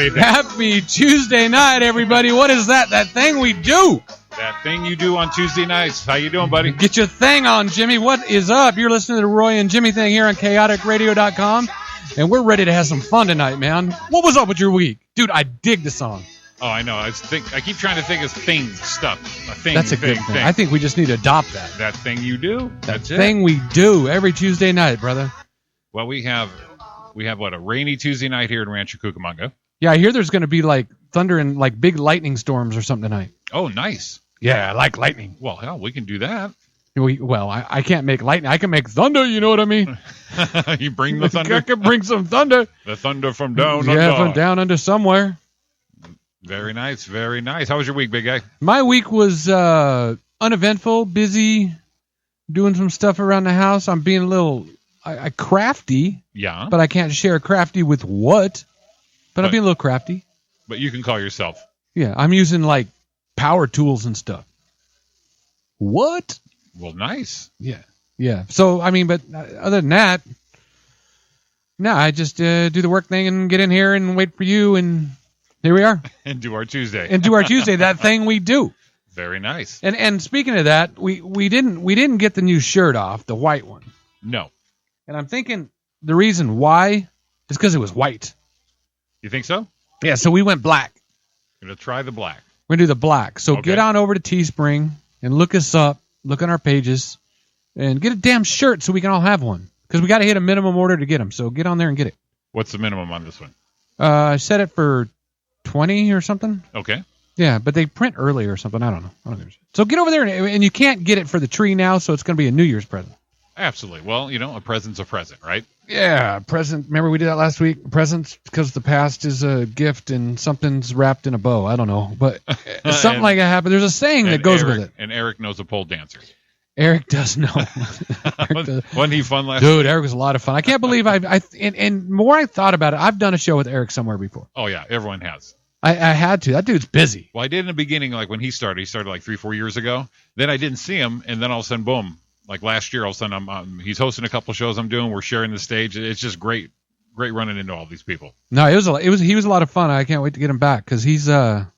Tuesday. Happy Tuesday night, everybody. What is that? That thing we do. That thing you do on Tuesday nights. How you doing, buddy? Get your thing on, Jimmy. What is up? You're listening to the Roy and Jimmy thing here on chaoticradio.com, and we're ready to have some fun tonight, man. What was up with your week? Dude, I dig the song. Oh, I know. I keep trying to think of stuff. A thing. That's a good thing. I think we just need to adopt that. That thing you do? That's it. Thing we do every Tuesday night, brother. Well, we have what, a rainy Tuesday night here in Rancho Cucamonga. Yeah, I hear there's going to be like thunder and like big lightning storms or something tonight. Oh, nice. Yeah, I like lightning. Well, hell, we can do that. I can't make lightning. I can make thunder, you know what I mean? You bring the thunder? I can bring some thunder. The thunder from down under. Yeah, from down under somewhere. Very nice, very nice. How was your week, big guy? My week was uneventful, busy, doing some stuff around the house. I'm being a little crafty. Yeah. But I can't share crafty with what. But I'm being a little crafty. But you can call yourself. Yeah, I'm using like power tools and stuff. What? Well, nice. Yeah. So, I mean, but other than that, no, I just do the work thing and get in here and wait for you, and here we are. And do our Tuesday. That thing we do. Very nice. And speaking of that, we didn't get the new shirt off, the white one. No. And I'm thinking the reason why is because it was white. You think so? Yeah, so we went black. We're going to try the black. We're going to do the black. So okay. Get on over to Teespring and look us up, look on our pages, and get a damn shirt so we can all have one. Because we got to hit a minimum order to get them. So get on there and get it. What's the minimum on this one? I set it for 20 or something. Okay. Yeah, but they print early or something. I don't know. So get over there, and you can't get it for the tree now, so it's going to be a New Year's present. Absolutely. Well, a present's a present, right? Yeah, present. Remember we did that last week? Presents, because the past is a gift and something's wrapped in a bow. I don't know, but something like that happened. There's a saying that goes with it. And Eric knows a pole dancer. Eric does know. Wasn't he fun last Dude, week? Eric was a lot of fun. I can't believe and more I thought about it, I've done a show with Eric somewhere before. Oh, yeah, everyone has. I had to. That dude's busy. Well, I did in the beginning, like when he started like 3-4 years ago. Then I didn't see him, and then all of a sudden, boom. Like last year, all of a sudden, he's hosting a couple shows I'm doing. We're sharing the stage. It's just great running into all these people. No, he was a lot of fun. I can't wait to get him back because he was a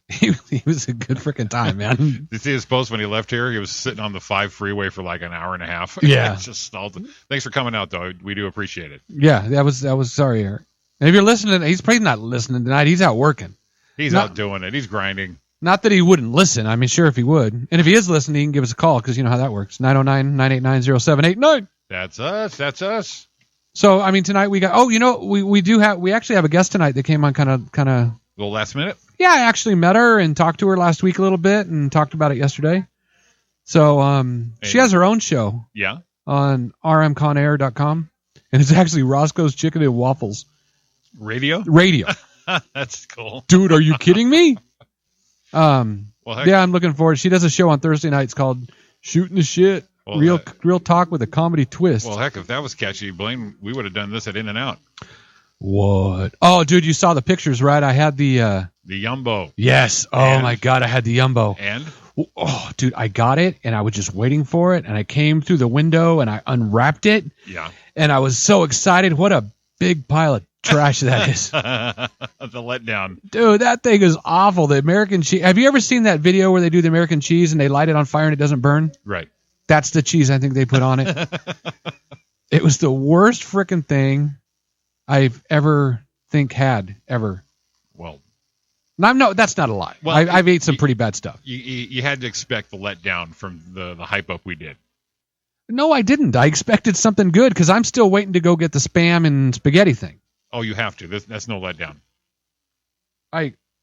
good freaking time, man. Did you see his post when he left here? He was sitting on the 5 freeway for like an hour and a half. Yeah, just stalled. Thanks for coming out, though. We do appreciate it. Yeah, that was sorry, Eric. And if you're listening, he's probably not listening tonight. He's out working. He's out doing it. He's grinding. Not that he wouldn't listen. I mean, sure, if he would. And if he is listening, he can give us a call because you know how that works. 909-989-0789. That's us. So, I mean, tonight we got, we actually have a guest tonight that came on kind of. A little last minute? Yeah, I actually met her and talked to her last week a little bit and talked about it yesterday. So, she has her own show. Yeah. On rmconair.com. And it's actually Roscoe's Chicken and Waffles. Radio. That's cool. Dude, are you kidding me? Well, yeah, I'm looking forward. She does a show on Thursday nights called Shooting the Shit. Well, real talk with a comedy twist. Well, heck, if that was catchy, Blaine, we would have done this at In-N-Out. What? Oh, dude, you saw the pictures, right? I had the Yumbo. Yes. Oh, my God, I had the Yumbo. And? Oh, dude, I got it, and I was just waiting for it, and I came through the window, and I unwrapped it. Yeah. And I was so excited. What a big pile of trash that is. The letdown. Dude, that thing is awful. The American cheese. Have you ever seen that video where they do the American cheese and they light it on fire and it doesn't burn? Right. That's the cheese I think they put on it. It was the worst freaking thing I've ever ever. Well. No, that's not a lie. Well, I've ate some pretty bad stuff. You had to expect the letdown from the hype up we did. No, I didn't. I expected something good because I'm still waiting to go get the Spam and spaghetti thing. Oh, you have to. That's no letdown.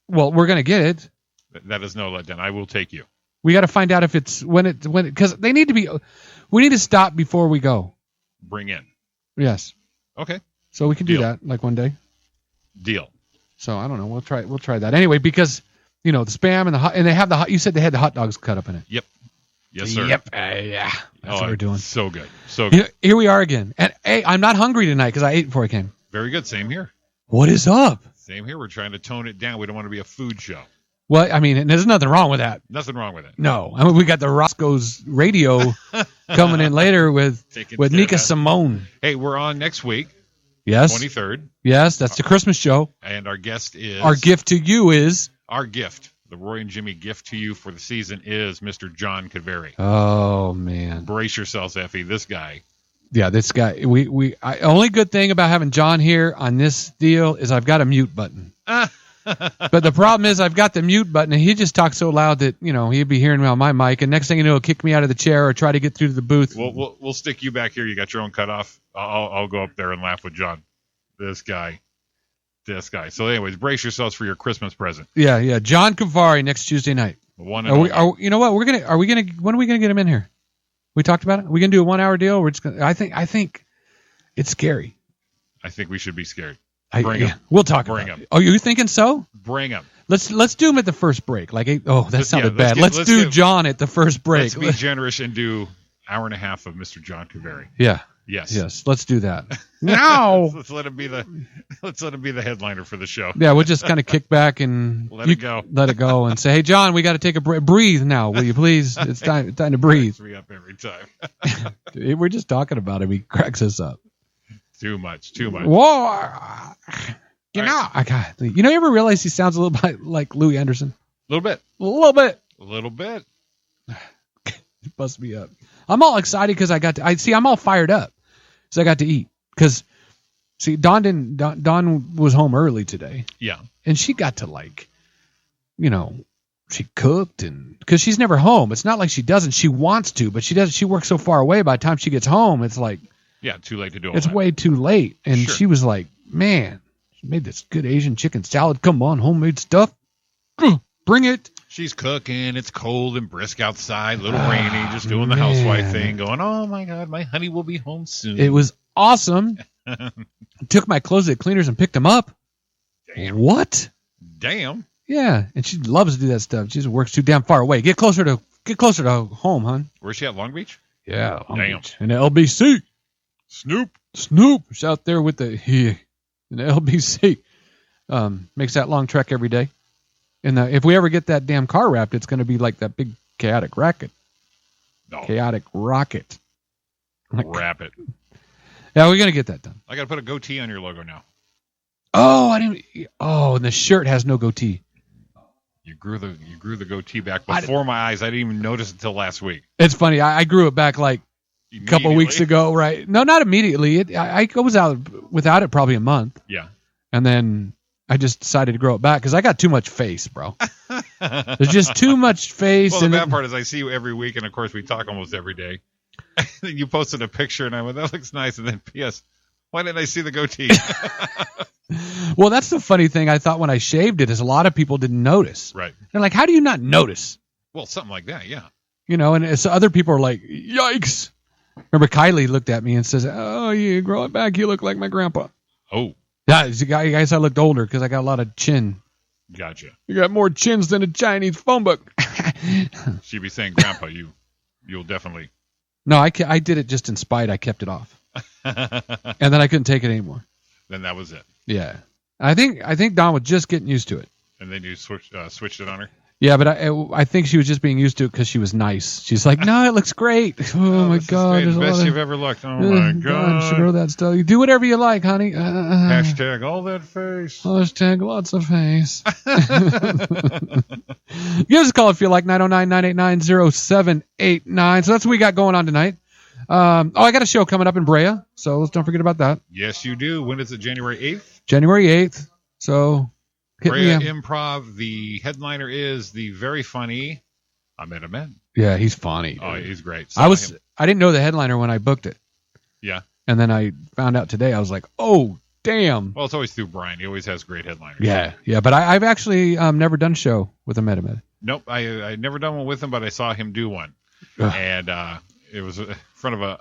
Well, we're gonna get it. That is no letdown. I will take you. We got to find out if it's when because they need to be. We need to stop before we go. Bring in. Yes. Okay. So we can do that like one day. Deal. So I don't know. We'll try that anyway because the Spam and they have you said they had the hot dogs cut up in it. Yep. Yes, sir. Yep. Yeah. That's what we're doing. So good. So good. Here we are again. And hey, I'm not hungry tonight because I ate before I came. Very good. Same here. What is up? Same here. We're trying to tone it down. We don't want to be a food show. Well, I mean, there's nothing wrong with that. Nothing wrong with it. No. I mean, we got the Roscoe's radio coming in later with Nika Simone. Hey, we're on next week. Yes. 23rd. Yes, that's the Christmas show. And our guest is... Our gift to you is... Our gift. The Roy and Jimmy gift to you for the season is Mr. John Kadveri. Oh, man. Brace yourselves, Effie. This guy. Yeah, this guy. Only good thing about having John here on this deal is I've got a mute button. But the problem is I've got the mute button, and he just talks so loud that, he'd be hearing me on my mic, and next thing you know, he'll kick me out of the chair or try to get through to the booth. We'll stick you back here. You got your own cutoff. I'll go up there and laugh with John. This guy. So anyways, brace yourselves for your Christmas present. Yeah. John Kadveri next Tuesday night. You know what? When are we gonna get him in here? We talked about it. Are we gonna do a 1 hour deal? We're just gonna. I think it's scary. I think we should be scared. Bring him. We'll talk about it. Oh, you thinking so? Bring him. Let's do him at the first break. That sounded bad. Let's do John at the first break. Let's be generous and do hour and a half of Mr. John Kadveri. Yeah. Yes. Let's do that. No. Let's let him be the headliner for the show. Yeah, we'll just kind of kick back and let it go and say, "Hey, John, we got to take a break. Breathe now, will you please? It's time to breathe." Cracks me up every time. We're just talking about him. He cracks us up. Too much. Whoa. You ever realize he sounds a little bit like Louis Anderson? A little bit. A little bit. It busts me up. I'm all excited because I'm all fired up. So I got to eat. Because, see, Dawn was home early today. Yeah. And she got to she cooked because she's never home. It's not like she doesn't. She wants to, but she doesn't. She works so far away. By the time she gets home, it's like. Yeah, too late to do all It's that. way too late. And Sure. she was like, man, she made this good Asian chicken salad. Come on, homemade stuff. Bring it. She's cooking. It's cold and brisk outside, a little rainy, just doing the housewife thing, going, oh, my God, my honey will be home soon. It was awesome. Took my clothes to the cleaners and picked them up. Damn. What? Damn. Yeah, and she loves to do that stuff. She just works too damn far away. Get closer to home, hon. Where's she at, Long Beach? Yeah. Damn. In the LBC. Snoop's out there with in the LBC. Makes that long trek every day. And if we ever get that damn car wrapped, it's going to be like that big chaotic rocket. No. Chaotic rocket. Wrap it. Yeah, we're going to get that done. I got to put a goatee on your logo now. Oh, and the shirt has no goatee. You grew the goatee back before my eyes. I didn't even notice it until last week. It's funny. I grew it back like a couple weeks ago, right? No, not immediately. I was out without it probably a month. Yeah. And then I just decided to grow it back because I got too much face, bro. There's just too much face. Well, the bad part is I see you every week, and of course we talk almost every day. You posted a picture, and I went, that looks nice. And then P.S., why didn't I see the goatee? Well, that's the funny thing. I thought when I shaved it is a lot of people didn't notice. Right. They're like, how do you not notice? Well, something like that, yeah. And so other people are like, yikes. Remember Kylie looked at me and says, oh, you grow it back. You look like my grandpa. Oh. Yeah, I guess I looked older because I got a lot of chin. Gotcha. You got more chins than a Chinese phone book. She'd be saying, Grandpa, you'll definitely. No, I did it just in spite. I kept it off. And then I couldn't take it anymore. Then that was it. Yeah. I think Dawn was just getting used to it. And then you switched it on her? Yeah, but I think she was just being used to it because she was nice. She's like, no, it looks great. Oh my God. It's the best you've ever looked. Oh my God. Should grow that stuff. You do whatever you like, honey. Hashtag all that face. Hashtag lots of face. Give us a call if you like, 909-989-0789. So that's what we got going on tonight. I got a show coming up in Brea, so don't forget about that. Yes, you do. When is it? January 8th? January 8th. So Brea Improv. The headliner is the very funny Ahmed. Yeah, he's funny. Oh, he's great. I didn't know the headliner when I booked it. Yeah. And then I found out today. I was like, oh, damn. Well, it's always through Brian. He always has great headliners. Yeah. But I've actually never done a show with Ahmed. Nope. I never done one with him, but I saw him do one. Ugh. And it was in front of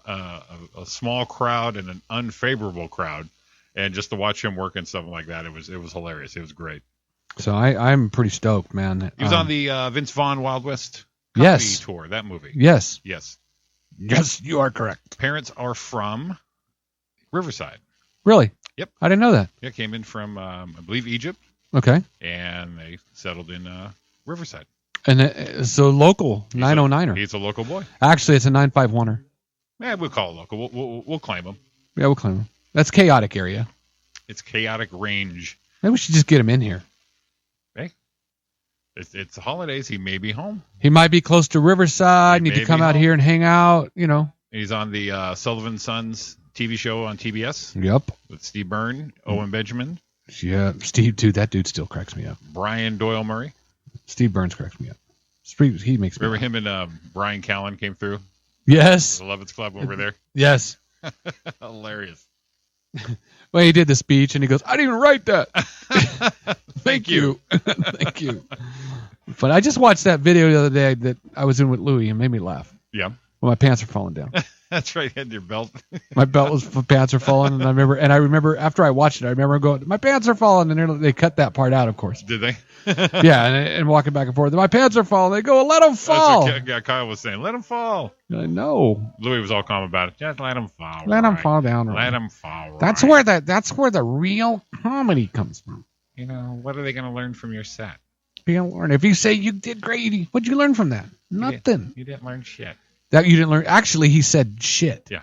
a small crowd and an unfavorable crowd. And just to watch him work and stuff like that, it was hilarious. It was great. So I'm pretty stoked, man. He was on the Vince Vaughn Wild West tour, that movie. Yes. Yes. Yes, you are correct. Parents are from Riverside. Really? Yep. I didn't know that. Yeah, came in from, I believe, Egypt. Okay. And they settled in Riverside. And so local, 909er. He's a local boy. Actually, it's a 951er. Yeah, we'll call it local. We'll claim him. Yeah, we'll claim him. That's chaotic area. It's Chaotic Range. Maybe we should just get him in here. Hey, it's the holidays. He may be home. He might be close to Riverside. Need to come out here and hang out. He's on the Sullivan Sons TV show on TBS. Yep. With Steve Byrne, Owen Benjamin. Yeah, Steve, dude, that dude still cracks me up. Brian Doyle Murray. Steve Burns cracks me up. He makes me Remember him and Brian Callen came through? Yes. The Lovitz Club over there? Yes. Hilarious. Well, he did the speech, and he goes, I didn't even write that. Thank you. Thank you. But I just watched that video the other day that I was in with Louie, and made me laugh. Yeah. Well, my pants are falling down. That's right. You had your belt. My pants are falling, and I remember after I watched it, I remember going, my pants are falling, and they cut that part out, of course. Did they? Yeah, and walking back and forth. My pants are falling. They go, let them fall. That's what Kyle was saying. Let them fall. I know. Louis was all calm about it. Just let them fall. Let them fall down. Let them fall. That's right. where the real comedy comes from. What are they going to learn from your set? You're going to learn. If you say you did great, what'd you learn from that? Nothing. You didn't learn shit. That you didn't learn. Actually, he said shit. Yeah.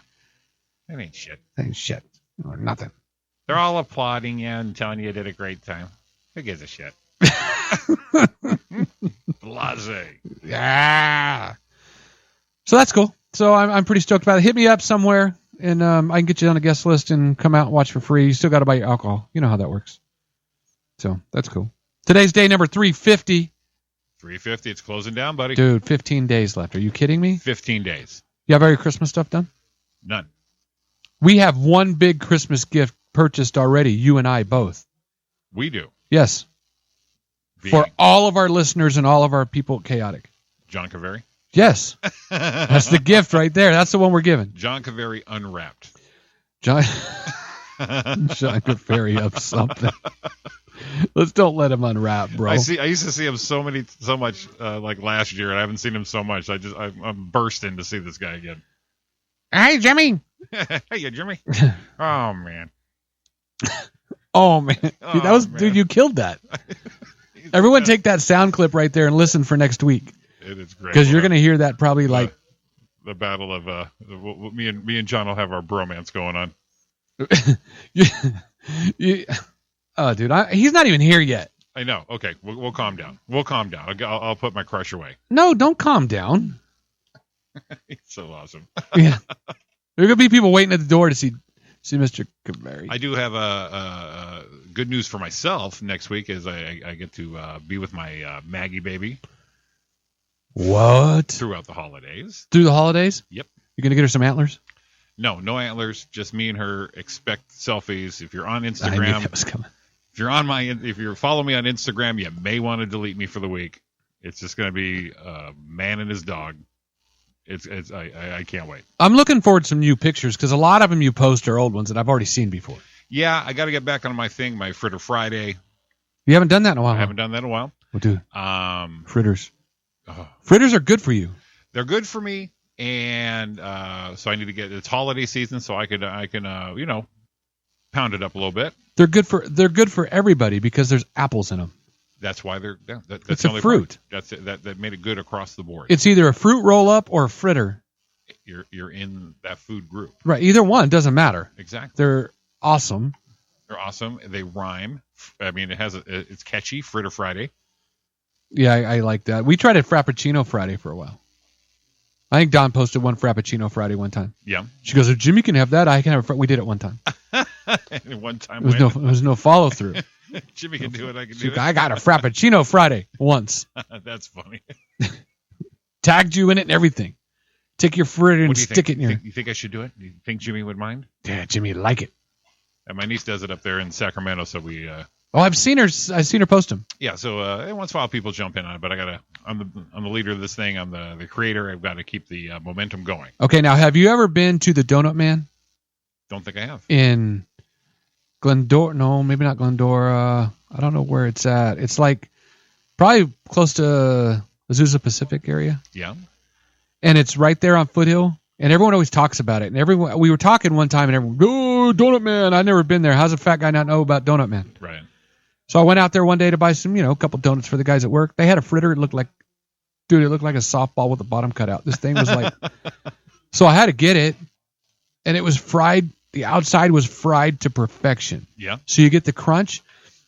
That ain't shit. That ain't shit. Or nothing. They're all applauding you and telling you did a great time. Who gives a shit? Blase. Yeah. So that's cool. So I'm pretty stoked about it. Hit me up somewhere, and I can get you on a guest list and come out and watch for free. You still got to buy your alcohol. You know how that works. So that's cool. Today's day number 350. 350. It's closing down, buddy. Dude, 15 days left. Are you kidding me? 15 days. You have all your Christmas stuff done? None. We have one big Christmas gift purchased already, you and I both. We do. Yes. For all of our listeners and all of our people at Chaotic. John Kaveri? Yes. That's the gift right there. That's the one we're giving. John Kaveri unwrapped. John Kaveri up something. Let's don't let him unwrap, bro. I used to see him so much like last year, and I haven't seen him so much. I'm bursting to see this guy again. Hey, Jimmy. Hey, Jimmy. Oh man. Oh man. Dude, you killed that. Everyone take that sound clip right there and listen for next week. It is great. Because you're going to hear that probably like the battle of me and John will have our bromance going on. Oh, dude, he's not even here yet. I know. Okay, we'll calm down. We'll calm down. I'll put my crush away. No, don't calm down. He's so awesome. Yeah, there are gonna be people waiting at the door to see Mr. Kaveri. I do have a good news for myself next week, as I get to be with my Maggie baby. What? Throughout the holidays. Through the holidays? Yep. You gonna get her some antlers? No antlers. Just me and her. Expect selfies. If you're on Instagram, I knew that was coming. If you're following me on Instagram, you may want to delete me for the week. It's just going to be a man and his dog. I can't wait. I'm looking forward to some new pictures because a lot of them you post are old ones that I've already seen before. Yeah, I got to get back on my thing, my Fritter Friday. You haven't done that in a while. I haven't done that in a while. Well, dude. Fritters. Fritters are good for you. They're good for me, and so I need to get. It's holiday season, so I can pound it up a little bit. They're good for everybody because there's apples in them. That's why they're. That's it's the a only fruit. Part. That's it. That made it good across the board. It's either a fruit roll up or a fritter. You're in that food group. Right. Either one doesn't matter. Exactly. They're awesome. They're awesome. They rhyme. I mean, it's catchy. Fritter Friday. Yeah, I like that. We tried a Frappuccino Friday for a while. I think Don posted one Frappuccino Friday one time. Yeah. She goes, if Jimmy can have that, I can have we did it one time. One time. There was no follow through. Jimmy can do it. I can do it. I got a Frappuccino Friday once. That's funny. Tagged you in it and everything. Take your fritter and stick it in your... You think I should do it? Do you think Jimmy would mind? Yeah, Jimmy would like it. And my niece does it up there in Sacramento, so we... I've seen her post them. Yeah, so once in a while people jump in on it, but I'm the leader of this thing. I'm the creator. I've got to keep the momentum going. Okay, now have you ever been to the Donut Man? Don't think I have. In Glendora? No, maybe not Glendora. I don't know where it's at. It's like probably close to Azusa Pacific area. Yeah. And it's right there on Foothill. And everyone always talks about it. And we were talking one time, and everyone, oh, Donut Man. I've never been there. How's a fat guy not know about Donut Man? Right. So I went out there one day to buy some, a couple donuts for the guys at work. They had a fritter. It looked like a softball with the bottom cut out. This thing was like, so I had to get it, and it was fried the outside was fried to perfection. Yeah. So you get the crunch,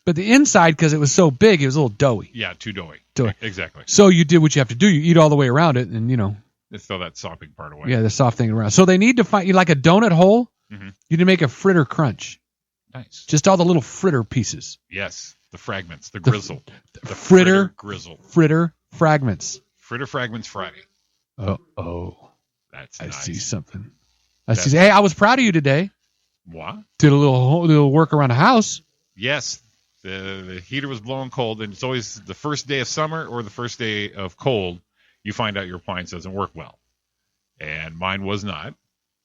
but the inside, because it was so big, it was a little doughy. Yeah, too doughy. Exactly. So you did what you have to do. You eat all the way around it, and Just throw that sopping part away. Yeah, the soft thing around. So they need to find you like a donut hole. Mm-hmm. You need to make a fritter crunch. Nice. Just all the little fritter pieces. Yes, the fragments, the grizzle, the fritter grizzle, fritter fragments. Fritter fragments Friday. Oh, that's I nice. see something. Hey, I was proud of you today. What? Did a little work around the house. Yes, the heater was blowing cold, and it's always the first day of summer or the first day of cold. You find out your appliance doesn't work well, and mine was not.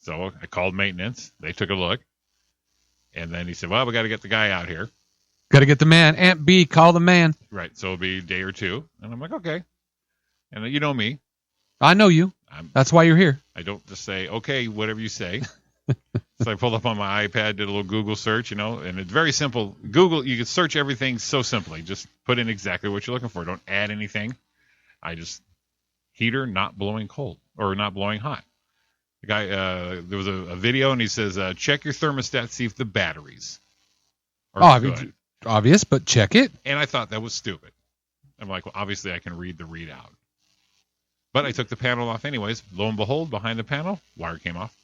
So I called maintenance. They took a look, and then he said, "Well, we got to get the guy out here. Got to get the man. Aunt B, call the man." Right. So it'll be a day or two, and I'm like, okay. And you know me. I know you. That's why you're here. I don't just say, okay, whatever you say. So I pulled up on my iPad, did a little Google search, and it's very simple. Google, you can search everything so simply. Just put in exactly what you're looking for. Don't add anything. Heater not blowing cold or not blowing hot. The guy, there was a video, and he says, check your thermostat, see if the batteries are good. Obvious, but check it. And I thought that was stupid. I'm like, well, obviously I can read the readout. But I took the panel off anyways. Lo and behold, behind the panel, wire came off.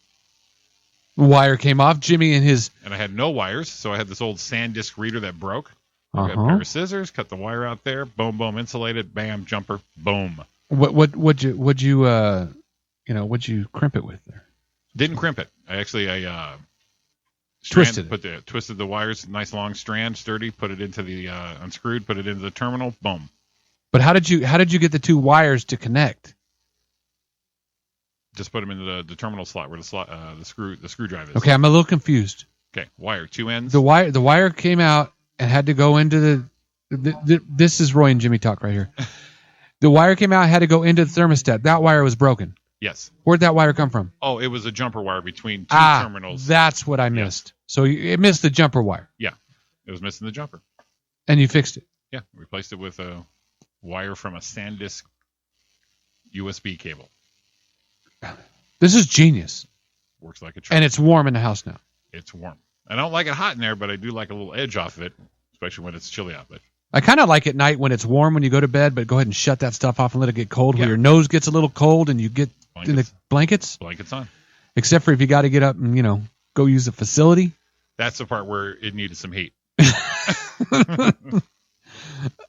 Wire came off. Jimmy and his... And I had no wires, so I had this old SanDisk reader that broke. I got a pair of scissors, cut the wire out there, boom, boom, insulated, bam, jumper, boom. What'd you crimp it with there? Didn't crimp it. I twisted twisted the wires, nice long strand, sturdy, put it into the unscrewed, put it into the terminal, boom. But how did you get the two wires to connect? Just put them into the terminal slot where the screw drive is. Okay, I'm a little confused. Okay, wire, two ends. The wire came out and had to go into this is Roy and Jimmy talk right here. The wire came out and had to go into the thermostat. That wire was broken. Yes. Where'd that wire come from? Oh, it was a jumper wire between two terminals. That's what I missed. Yes. So it missed the jumper wire. Yeah, it was missing the jumper. And you fixed it. Yeah, replaced it with a wire from a SanDisk USB cable. This is genius. Works like a charm. And it's warm in the house now. It's warm. I don't like it hot in there, but I do like a little edge off of it, especially when it's chilly out. But I kind of like at night when it's warm when you go to bed, but go ahead and shut that stuff off and let it get cold where your nose gets a little cold and you get in the blankets. Blankets on. Except for if you got to get up and, go use the facility. That's the part where it needed some heat.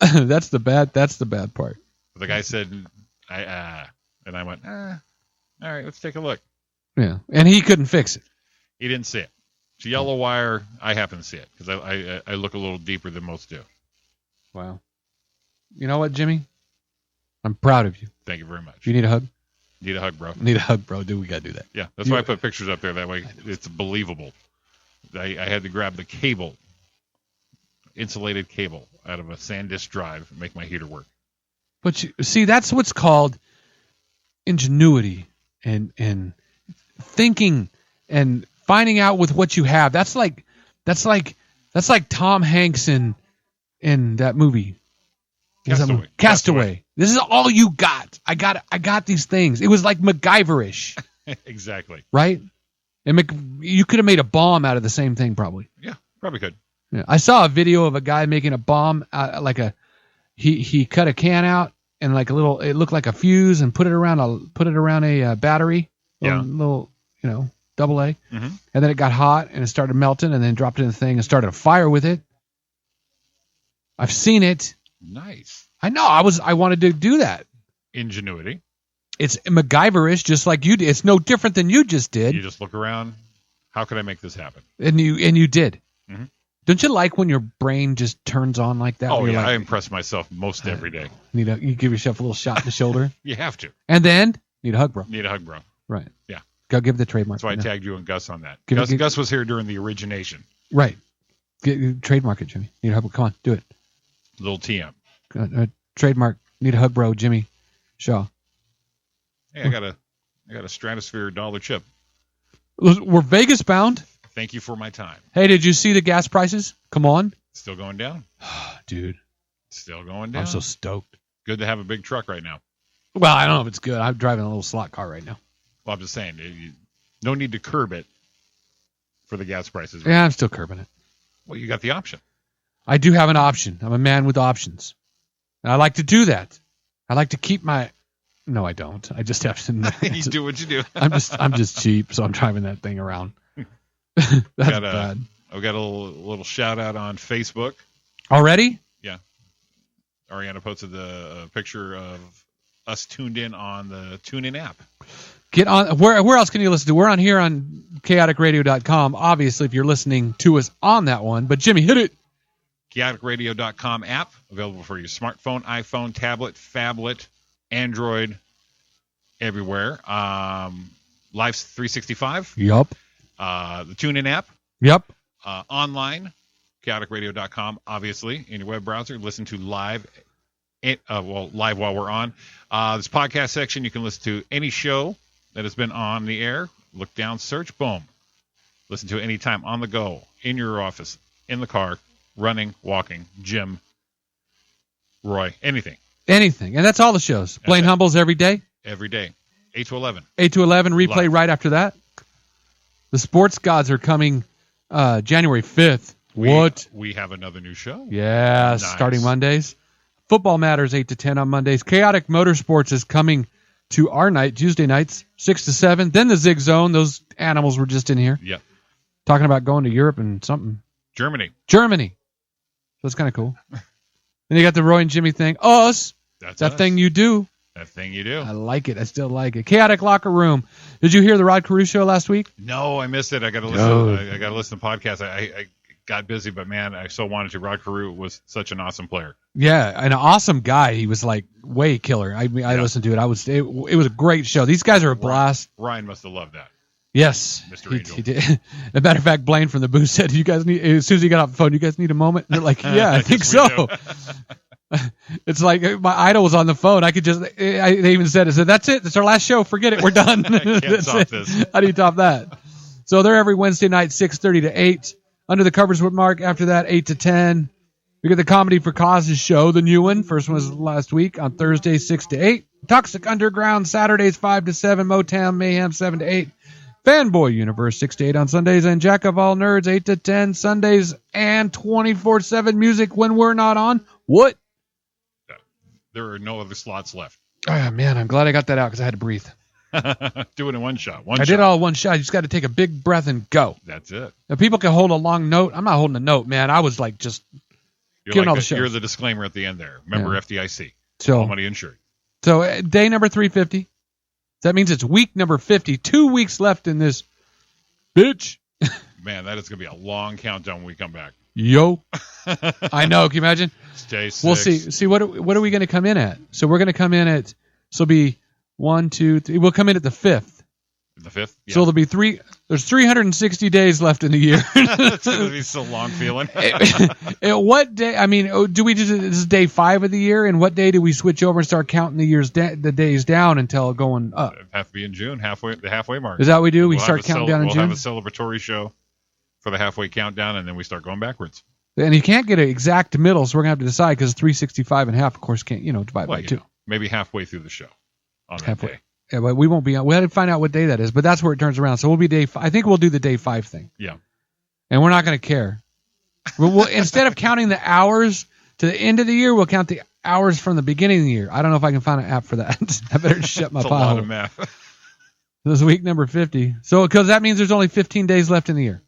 That's the bad part. The guy said, and I went, all right, let's take a look. Yeah, and he couldn't fix it. He didn't see it. It's a yellow wire. I happen to see it because I look a little deeper than most do. Wow. You know what, Jimmy? I'm proud of you. Thank you very much. You need a hug? Need a hug, bro. Need a hug, bro. Dude, we got to do that. Yeah, that's why I put pictures up there. That way it's believable. I had to grab the cable, insulated cable, out of a SanDisk drive and make my heater work. But see, that's what's called ingenuity and thinking and finding out with what you have. That's like Tom Hanks in that movie. Castaway. This is all you got. I got these things. It was like MacGyver-ish. Exactly. Right? And you could have made a bomb out of the same thing, probably. Yeah, probably could. Yeah. I saw a video of a guy making a bomb, he cut a can out and it looked like a fuse and put it around a battery. Yeah. Little AA. Mm-hmm. And then it got hot and it started melting and then dropped it in the thing and started a fire with it. I've seen it. Nice. I know. I wanted to do that. Ingenuity. It's MacGyver-ish, just like you did. It's no different than you just did. You just look around. How could I make this happen? And you did. Mm-hmm. Don't you like when your brain just turns on like that? Oh, yeah. I impress myself most every day. You give yourself a little shot in the shoulder? You have to. And then, need a hug, bro. Need a hug, bro. Right. Yeah. Go give the trademark. That's why I tagged you and Gus on that. Gus was here during the origination. Right. Trademark it, Jimmy. Need a hug. Come on, do it. Little TM. Trademark. Need a hug, bro. Jimmy Shaw. Hey, I got a Stratosphere dollar chip. We're Vegas bound. Thank you for my time. Hey, did you see the gas prices? Come on. Still going down. Dude. Still going down. I'm so stoked. Good to have a big truck right now. Well, I don't know if it's good. I'm driving a little slot car right now. Well, I'm just saying, no need to curb it. for the gas prices. Yeah, I'm still curbing it. Well, you got the option. I do have an option. I'm a man with options. And I like to do that. I like to keep my... No, I don't. I just have to... You do what you do. I'm just cheap, so I'm driving that thing around. That's bad. I've got a little shout out on Facebook. Already? Yeah. Ariana posted the picture of us tuned in on the TuneIn app. Get on. Where else can you listen to? We're on here on chaoticradio.com. Obviously, if you're listening to us on that one. But Jimmy, hit it. Chaoticradio.com app, available for your smartphone, iPhone, tablet, phablet, Android, everywhere. Live 365. Yup. The TuneIn app. Yep. Online, chaoticradio.com, obviously, in your web browser. Listen to live live while we're on. This podcast section, you can listen to any show that has been on the air. Look down, search, boom. Listen to it anytime, on the go, in your office, in the car, running, walking, gym, Roy, anything. Anything. And that's all the shows. Blaine Humbles every day. Every day. 8 to 11. 8 to 11, replay Live. right after that. The Sports Gods are coming January 5th. We have another new show. Yeah, Nice. Starting Mondays. Football Matters 8 to 10 on Mondays. Chaotic Motorsports is coming to our night, Tuesday nights, 6 to 7. Then the Zig Zone. Those animals were just in here. Yep. Talking about going to Europe and something. Germany. So it's kind of cool. Then you got the Roy and Jimmy thing. Us. That's that us. thing you do. That thing you do. I like it. I still like it. Chaotic Locker Room. Did you hear the Rod Carew show last week? No, I missed it. I got to listen. I got to listen to the podcast. I got busy, but man, I so wanted to. Rod Carew was such an awesome player. Yeah, an awesome guy. He was like way killer. I listened to it. It was a great show. These guys are a blast. Ryan must have loved that. Yes, Mr. Angel. He did. As a matter of fact, Blaine from the booth said, "You guys need." As soon as he got off the phone, you guys need a moment. And they're like, "Yeah, I think so." It's like my idol was on the phone. I could just. They even said, "That's it. That's our last show. Forget it. We're done." Can't top this. How do you top that? So they're every Wednesday night, 6:30 to 8. Under the Covers with Mark. After that, 8 to 10. We got the Comedy for Causes show, the new one. First one was last week on Thursday, 6 to 8. Toxic Underground Saturdays, 5 to 7. Motown Mayhem, 7 to 8. Fanboy Universe, 6 to 8 on Sundays. And Jack of All Nerds, 8 to 10 Sundays. And 24/7 music when we're not on. What? There are no other slots left. Oh, man, I'm glad I got that out because I had to breathe. Do it in one shot. I did it all in one shot. You just got to take a big breath and go. That's it. Now, people can hold a long note. I'm not holding a note, man. I was like just giving all the shows. You're the disclaimer at the end there. Remember FDIC. So, all money insured. So day number 350. That means it's week number 50. 2 weeks left in this bitch. Man, that is going to be a long countdown when we come back. Yo. I know. Can you imagine? Day 6. We'll see. See, what are we going to come in at? So we're going to come in at, so it'll be 1, 2, 3. We'll come in at the 5th. The 5th? Yeah. So there'll be there's 360 days left in the year. It's going to be so long feeling. What day, I mean, do we do this is day 5 of the year, and what day do we switch over and start counting the days down until going up? It'd have to be in June, the halfway mark. Is that what we do? We We'll start counting down in June? We'll have a celebratory show for the halfway countdown, and then we start going backwards. And you can't get an exact middle, so we're going to have to decide because 365 and a half, of course, can't, divide by 2. Maybe halfway through the show on that Halfway. day. Yeah, but we won't be on. We had to find out what day that is, but that's where it turns around. So we'll be day 5. I think we'll do the day 5 thing. Yeah. And we're not going to care. We'll instead of counting the hours to the end of the year, we'll count the hours from the beginning of the year. I don't know if I can find an app for that. I better shut my That's pile. a lot of math. This is week number 50. So, because that means there's only 15 days left in the year.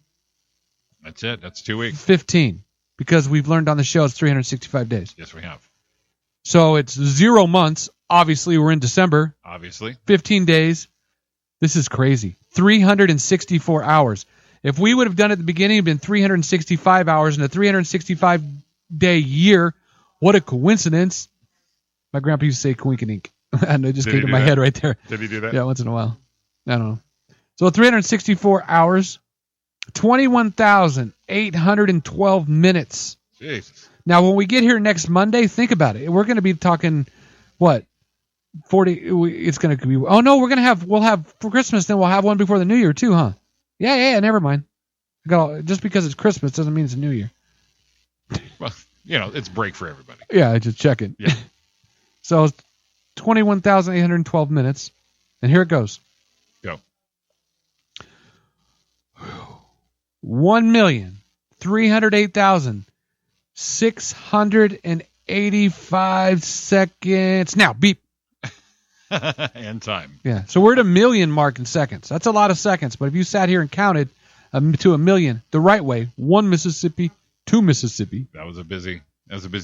That's it. That's 2 weeks. 15. Because we've learned on the show it's 365 days. Yes, we have. So it's 0 months. Obviously, we're in December. Obviously. 15 days. This is crazy. 364 hours. If we would have done it at the beginning, it'd been 365 hours in a 365-day year. What a coincidence. My grandpa used to say coinkinink. And it just came to my head right there. Did he do that? Yeah, once in a while. I don't know. So 364 hours, 21,812 minutes. Jesus. Now, when we get here next Monday, think about it. We're going to be talking, what, 40? It's going to be. Oh no, we'll have for Christmas. Then we'll have one before the New Year too, huh? Yeah. Never mind. Just because it's Christmas doesn't mean it's a New Year. Well, it's break for everybody. Yeah, just checking. Yeah. So 21,812 minutes, and here it goes. Go. 1,308,685 seconds. Now, beep. And time. Yeah, so we're at 1 million mark in seconds. That's a lot of seconds, but if you sat here and counted to 1 million the right way, 1 Mississippi, 2 Mississippi. That was a busy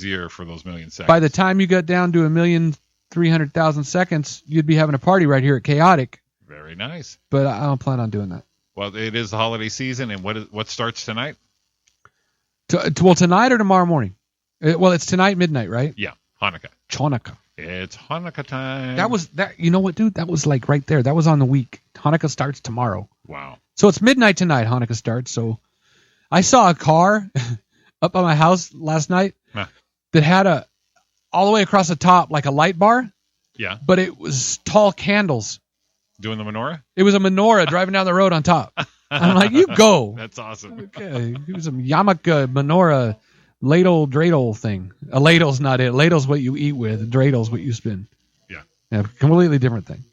year for those million seconds. By the time you got down to 1,300,000 seconds, you'd be having a party right here at Kaotic. Very nice. But I don't plan on doing that. Well, it is the holiday season, and what starts tonight? Well, tonight or tomorrow morning? Well, it's tonight midnight, right? Yeah, Hanukkah. Hanukkah. It's Hanukkah time. That was that. You know what, dude? That was like right there. That was on the week. Hanukkah starts tomorrow. Wow. So it's midnight tonight. Hanukkah starts. So I saw a car up by my house last night that had all the way across the top like a light bar. Yeah. But it was tall candles. Doing the menorah? It was a menorah driving down the road on top. I'm like, you go. That's awesome. Okay. It was a yarmulke menorah ladle dreidel thing. A ladle's not it. Ladle's what you eat with. A dreidel's what you spin. Yeah, completely different thing.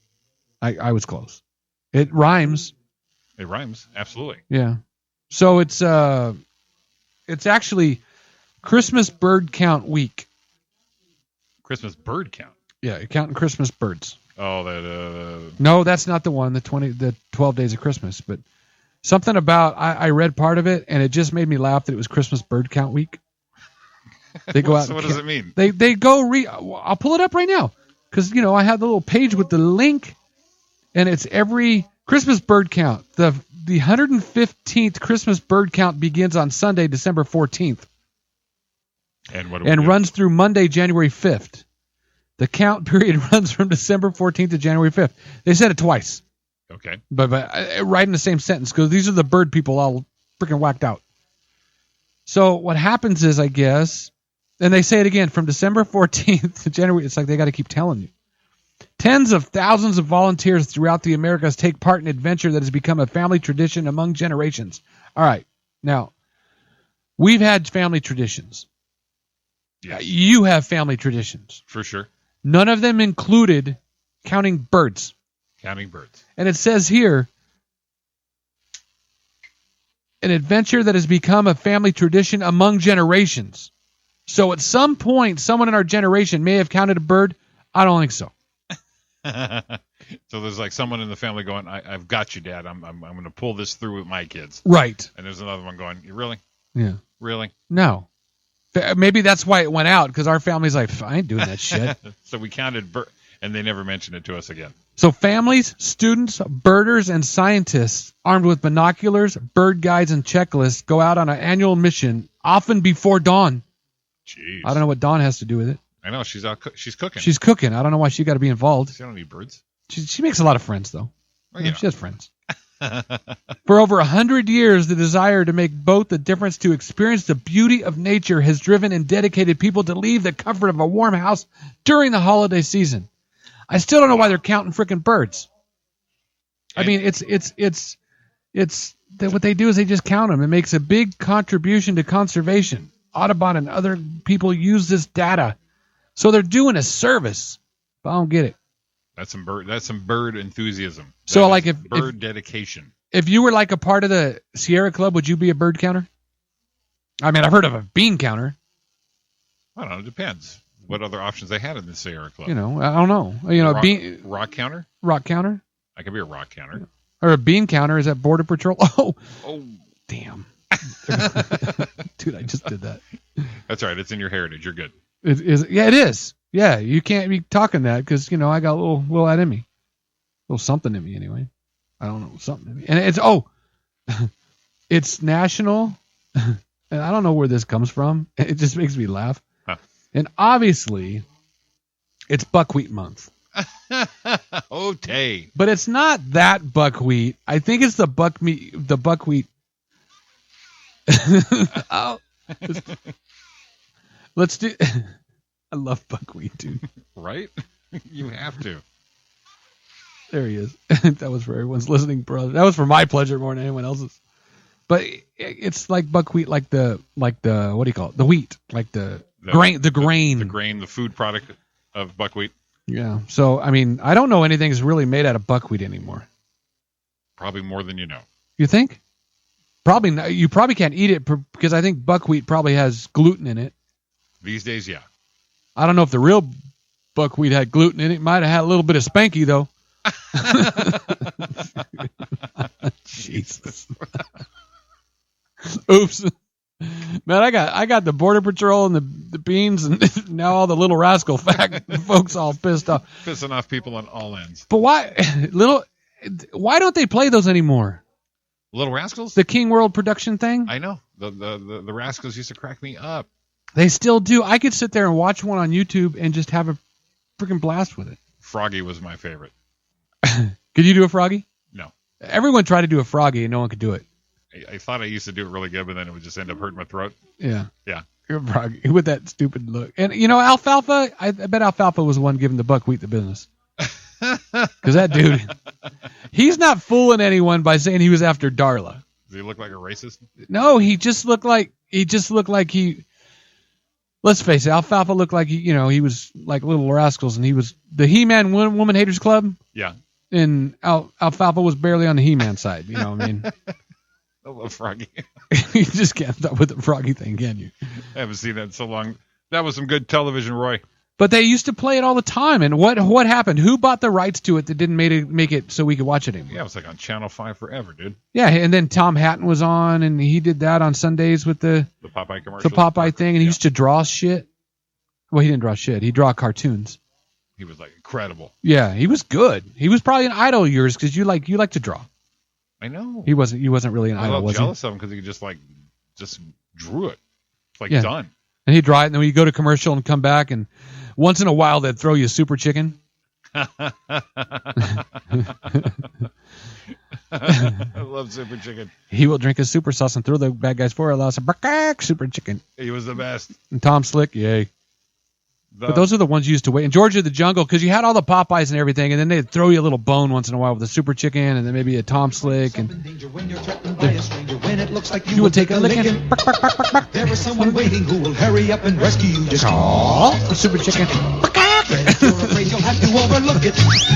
I was close. It rhymes. It rhymes, absolutely. Yeah. So it's actually Christmas bird count week. Christmas bird count. Yeah, you're counting Christmas birds. Oh, that. No, that's not the one. The 12 days of Christmas, but something about I read part of it and it just made me laugh that it was Christmas bird count week. They go out. So what does it mean? They go I'll pull it up right now because I had the little page with the link, and it's every Christmas bird count. The 115th Christmas bird count begins on Sunday, December 14th, and runs through Monday, January 5th. The count period runs from December 14th to January 5th. They said it twice. Okay. But right in the same sentence because these are the bird people all freaking whacked out. So what happens is, I guess, and they say it again, from December 14th to January, it's like they got to keep telling you. Tens of thousands of volunteers throughout the Americas take part in an adventure that has become a family tradition among generations. All right. Now, we've had family traditions. Yes. You have family traditions. For sure. None of them included counting birds. Counting birds. And it says here, an adventure that has become a family tradition among generations. So at some point, someone in our generation may have counted a bird. I don't think so. So there's like someone in the family going, I've got you, Dad. I'm going to pull this through with my kids. Right. And there's another one going, you really? Yeah. Really? No. Maybe that's why it went out, because our family's like, I ain't doing that shit. So we counted and they never mentioned it to us again. So families, students, birders, and scientists armed with binoculars, bird guides, and checklists go out on an annual mission, often before dawn. Jeez. I don't know what dawn has to do with it. I know. She's cooking. She's cooking. I don't know why she got to be involved. She don't need birds. She makes a lot of friends, though. Well, yeah. She has friends. For over 100 years, the desire to make both the difference to experience the beauty of nature has driven and dedicated people to leave the comfort of a warm house during the holiday season. I still don't know why they're counting freaking birds. I mean, it's what they do is they just count them. It makes a big contribution to conservation. Audubon and other people use this data, so they're doing a service. But I don't get it. That's some bird enthusiasm. So like if dedication. If you were like a part of the Sierra Club, would you be a bird counter? I mean, I've heard of a bean counter. I don't know. It depends. What other options they had in the Sierra Club? I don't know. Rock counter? Rock counter? I could be a rock counter. Or a bean counter. Is that Border Patrol? Oh, damn. Dude, I just did that. That's right. It's in your heritage. You're good. Yeah, it is. Yeah, you can't be talking that because, I got a little that in me. A little something in me anyway. I don't know, something in me. And it's national, and I don't know where this comes from. It just makes me laugh. Huh. And obviously, it's buckwheat month. Okay. But it's not that buckwheat. I think it's the buckwheat. Let's do... I love buckwheat, dude. Right? You have to. There he is. That was for everyone's listening, brother. That was for my pleasure more than anyone else's. But it's like buckwheat, like the what do you call it? The wheat, like the grain. The grain, the food product of buckwheat. Yeah. So I mean, I don't know anything is really made out of buckwheat anymore. Probably more than you know. You think? Probably not, you probably can't eat it because I think buckwheat probably has gluten in it. These days, yeah. I don't know if the real buckwheat had gluten in it. It might have had a little bit of spanky though. Jesus. Oops. Man, I got the Border Patrol and the beans and now all the Little Rascal folks all pissed off. Pissing off people on all ends. But why don't they play those anymore? Little Rascals? The King World production thing? I know. The Rascals used to crack me up. They still do. I could sit there and watch one on YouTube and just have a freaking blast with it. Froggy was my favorite. Could you do a Froggy? No. Everyone tried to do a Froggy and no one could do it. I thought I used to do it really good, but then it would just end up hurting my throat. Yeah. Yeah. Froggy with that stupid look. And, Alfalfa, I bet Alfalfa was the one giving the buckwheat the business. Because that dude, he's not fooling anyone by saying he was after Darla. Does he look like a racist? No, he just looked like let's face it, Alfalfa looked like he was like Little Rascals, and he was the He-Man Woman Haters Club. Yeah. And Alfalfa was barely on the He-Man side. You know what I mean? I love Froggy. You just can't stop with the Froggy thing, can you? I haven't seen that in so long. That was some good television, Roy. But they used to play it all the time. And what happened? Who bought the rights to it that didn't make it so we could watch it anymore? Yeah, it was like on Channel 5 forever, dude. Yeah, and then Tom Hatton was on, and he did that on Sundays with the Popeye commercial. The Popeye thing, and he used to draw shit. Well, he didn't draw shit. He draw cartoons. He was like incredible. Yeah, he was good. He was probably an idol of yours because you like to draw. I know. He wasn't really an idol, was he? I was jealous of him because he just drew it. It's done. And he'd draw it, and then we'd go to commercial and come back, and once in a while they'd throw you a super chicken. I love super chicken. He will drink his super sauce and throw the bad guys for it. Super chicken. He was the best. And Tom Slick, yay. But those are the ones you used to wait. In Georgia the Jungle, because you had all the Popeyes and everything, and then they'd throw you a little bone once in a while with a super chicken, and then maybe a Tom Slick. And you will take a licking. There is someone waiting who will hurry up and rescue you. Just the super chicken. You're afraid you'll have to overlook it.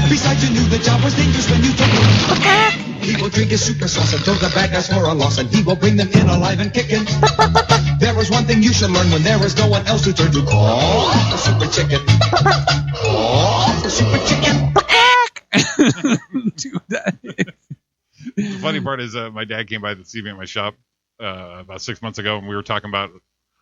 Besides, you knew the job was dangerous when you took it. He will drink his super sauce and throw the bad guys for a loss, and he will bring them in alive and kicking. There is one thing you should learn when there is no one else to turn to. Call the super chicken. Call the super chicken. Dude, that The funny part is my dad came by to see me at my shop about 6 months ago, and we were talking about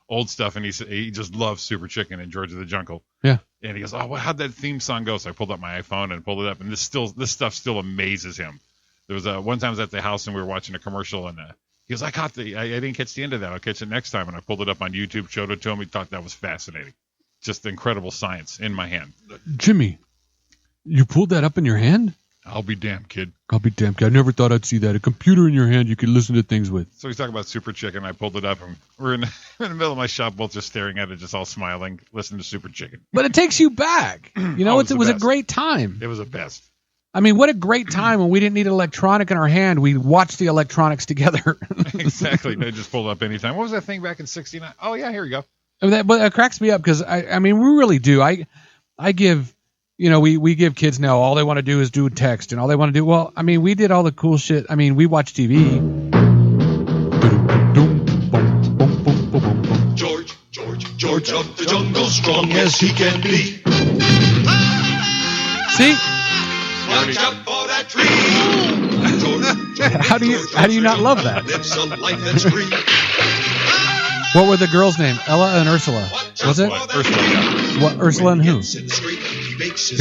old stuff, and he said he just loves Super Chicken and George of the Jungle. Yeah. And he goes, "Oh, well, how'd that theme song go?" So I pulled up my iPhone and pulled it up, and this stuff still amazes him. There was one time I was at the house and we were watching a commercial, and he goes, "I didn't catch the end of that. I'll catch it next time." And I pulled it up on YouTube, showed it to him. He thought that was fascinating. Just incredible science in my hand. Jimmy, you pulled that up in your hand? I'll be damned, kid. I'll be damned, kid. I never thought I'd see that. A computer in your hand you could listen to things with. So he's talking about Super Chicken. I pulled it up, and we're in the middle of my shop, both just staring at it, just all smiling, listening to Super Chicken. But it takes you back. It was a great time. It was the best. I mean, what a great time when we didn't need an electronic in our hand. We watched the electronics together. Exactly. They just pulled up anytime. What was that thing back in 69? Oh, yeah, here you go. But it cracks me up because, I mean, we really do. I give... we give kids now all they want to do is do text, and all they want to do. Well, I mean, we did all the cool shit. I mean, we watch TV. George of the jungle, strong as he can be. See? Watch out for that tree. How do you not love that? Lives a life that's free. What were the girls' name? Ella and Ursula. Was it? Ursula, yeah. What? Ursula and who? Here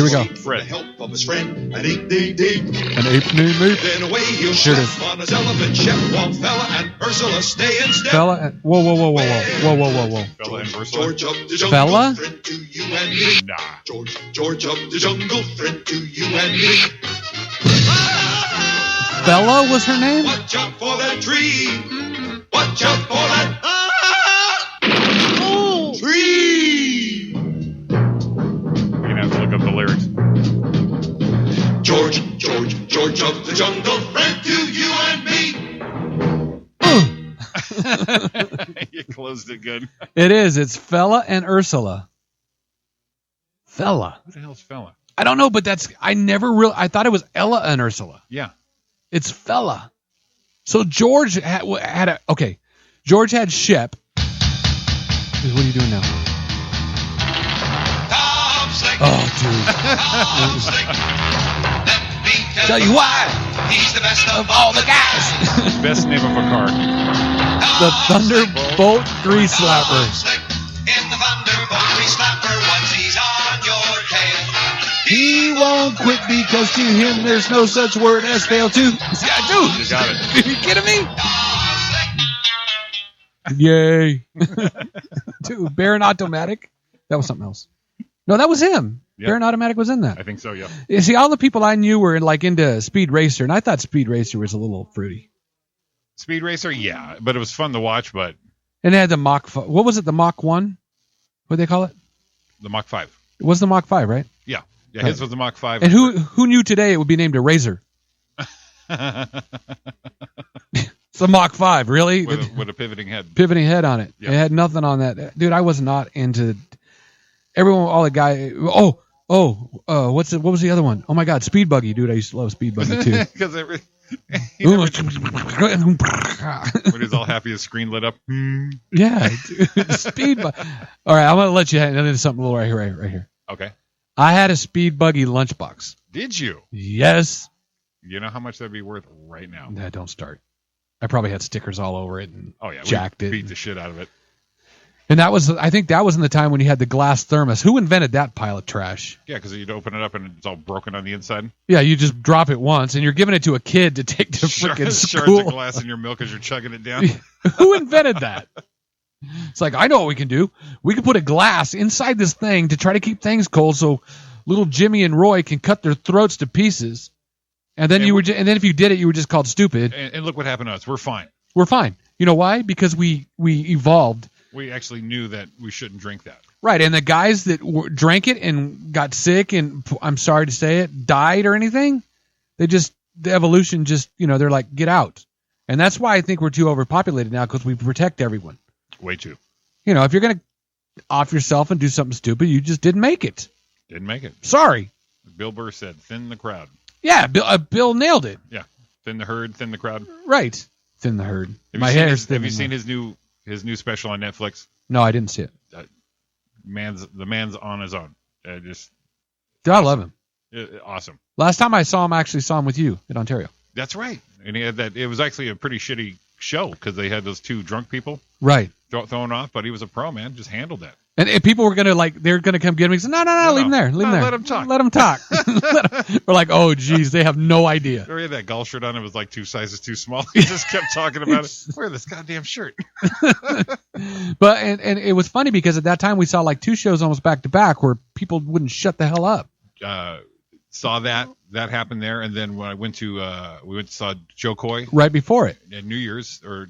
we go. For the help of his friend, an 8-day. An 8-day. Then away he'll Here it chef on his elephant chef while Fella and Ursula stay in step. Fella and... Whoa. Fella and Ursula. George of the jungle, Fella? friend to you and me. Nah. George of the jungle, friend to you and me. Bella was her name? Watch out for that tree. Watch out for that tree. You're going to have to look up the lyrics. George of the jungle, friend to you and me. You closed it good. It is. It's Fella and Ursula. Fella. Who the hell's Fella? I don't know, but I thought it was Ella and Ursula. Yeah. It's Fella. So George had George had Shep. What are you doing now? Oh, dude. Tell you why. He's the best of all the guys. Best name of a car. The Thunderbolt Grease Slapper. In the Thunderbolt Grease Slapper, once he's on your tail. He won't quit because to him there's no such word as fail to. Yeah, dude. You got it. Are you kidding me? Yay. Dude, Baron Automatic. That was something else. No, that was him. Yep. Baron Automatic was in that. I think so, yeah. You see, all the people I knew were into Speed Racer, and I thought Speed Racer was a little fruity. Speed Racer, yeah, but it was fun to watch, but... And it had the Mach... What was it, the Mach 1? What did they call it? The Mach 5. It was the Mach 5, right? Yeah. Yeah, his was the Mach 5. And who knew today it would be named a Razor? It's the Mach 5, really? With a pivoting head. Pivoting head on it. Yep. It had nothing on that. Dude, I was not into... Everyone, all the guy... what was the other one? Oh, my God, Speed Buggy. Dude, I used to love Speed Buggy, too. Because when he's all happy, his screen lit up. Yeah, dude, Speed Buggy. All right, I'm going to let you head into something a little right here. Okay. I had a Speed Buggy lunchbox. Did you? Yes. You know how much that'd be worth right now? Nah, don't start. I probably had stickers all over it and jacked it. Beat the shit out of it. And I think that was in the time when you had the glass thermos. Who invented that pile of trash? Yeah, because you'd open it up and it's all broken on the inside. Yeah, you just drop it once, and you're giving it to a kid to take to freaking school. Shards of glass in your milk as you're chugging it down. Who invented that? It's like, I know what we can do. We can put a glass inside this thing to try to keep things cold so little Jimmy and Roy can cut their throats to pieces. And then and then if you did it, you were just called stupid. And look what happened to us. We're fine. We're fine. You know why? Because we evolved. We actually knew that we shouldn't drink that. Right, and the guys that drank it and got sick and, I'm sorry to say it, died or anything, the evolution just, they're like, get out. And that's why I think we're too overpopulated now, because we protect everyone. Way too. If you're going to off yourself and do something stupid, you just didn't make it. Didn't make it. Sorry. Bill Burr said, thin the crowd. Yeah, Bill nailed it. Yeah, thin the herd, thin the crowd. Right, thin the herd. Have you seen his new special on Netflix? No, I didn't see it. The man's on his own. Dude, I love him. Awesome. Last time I saw him, I actually saw him with you in Ontario. That's right. And he had that. It was actually a pretty shitty show because they had those two drunk people. Right. Thrown off, but he was a pro, man. Just handled that. And people were they're gonna come get him. He said, no, leave him there. Leave him there. Let him talk. Let him talk. We're like, oh, geez, they have no idea. He had that golf shirt on. It was like 2 sizes too small. He just kept talking about it. Wear this goddamn shirt. But and it was funny because at that time we saw like 2 shows almost back to back where people wouldn't shut the hell up. Saw that happened there, and then when I went to we went to saw Joe Coy right before it at New Year's it was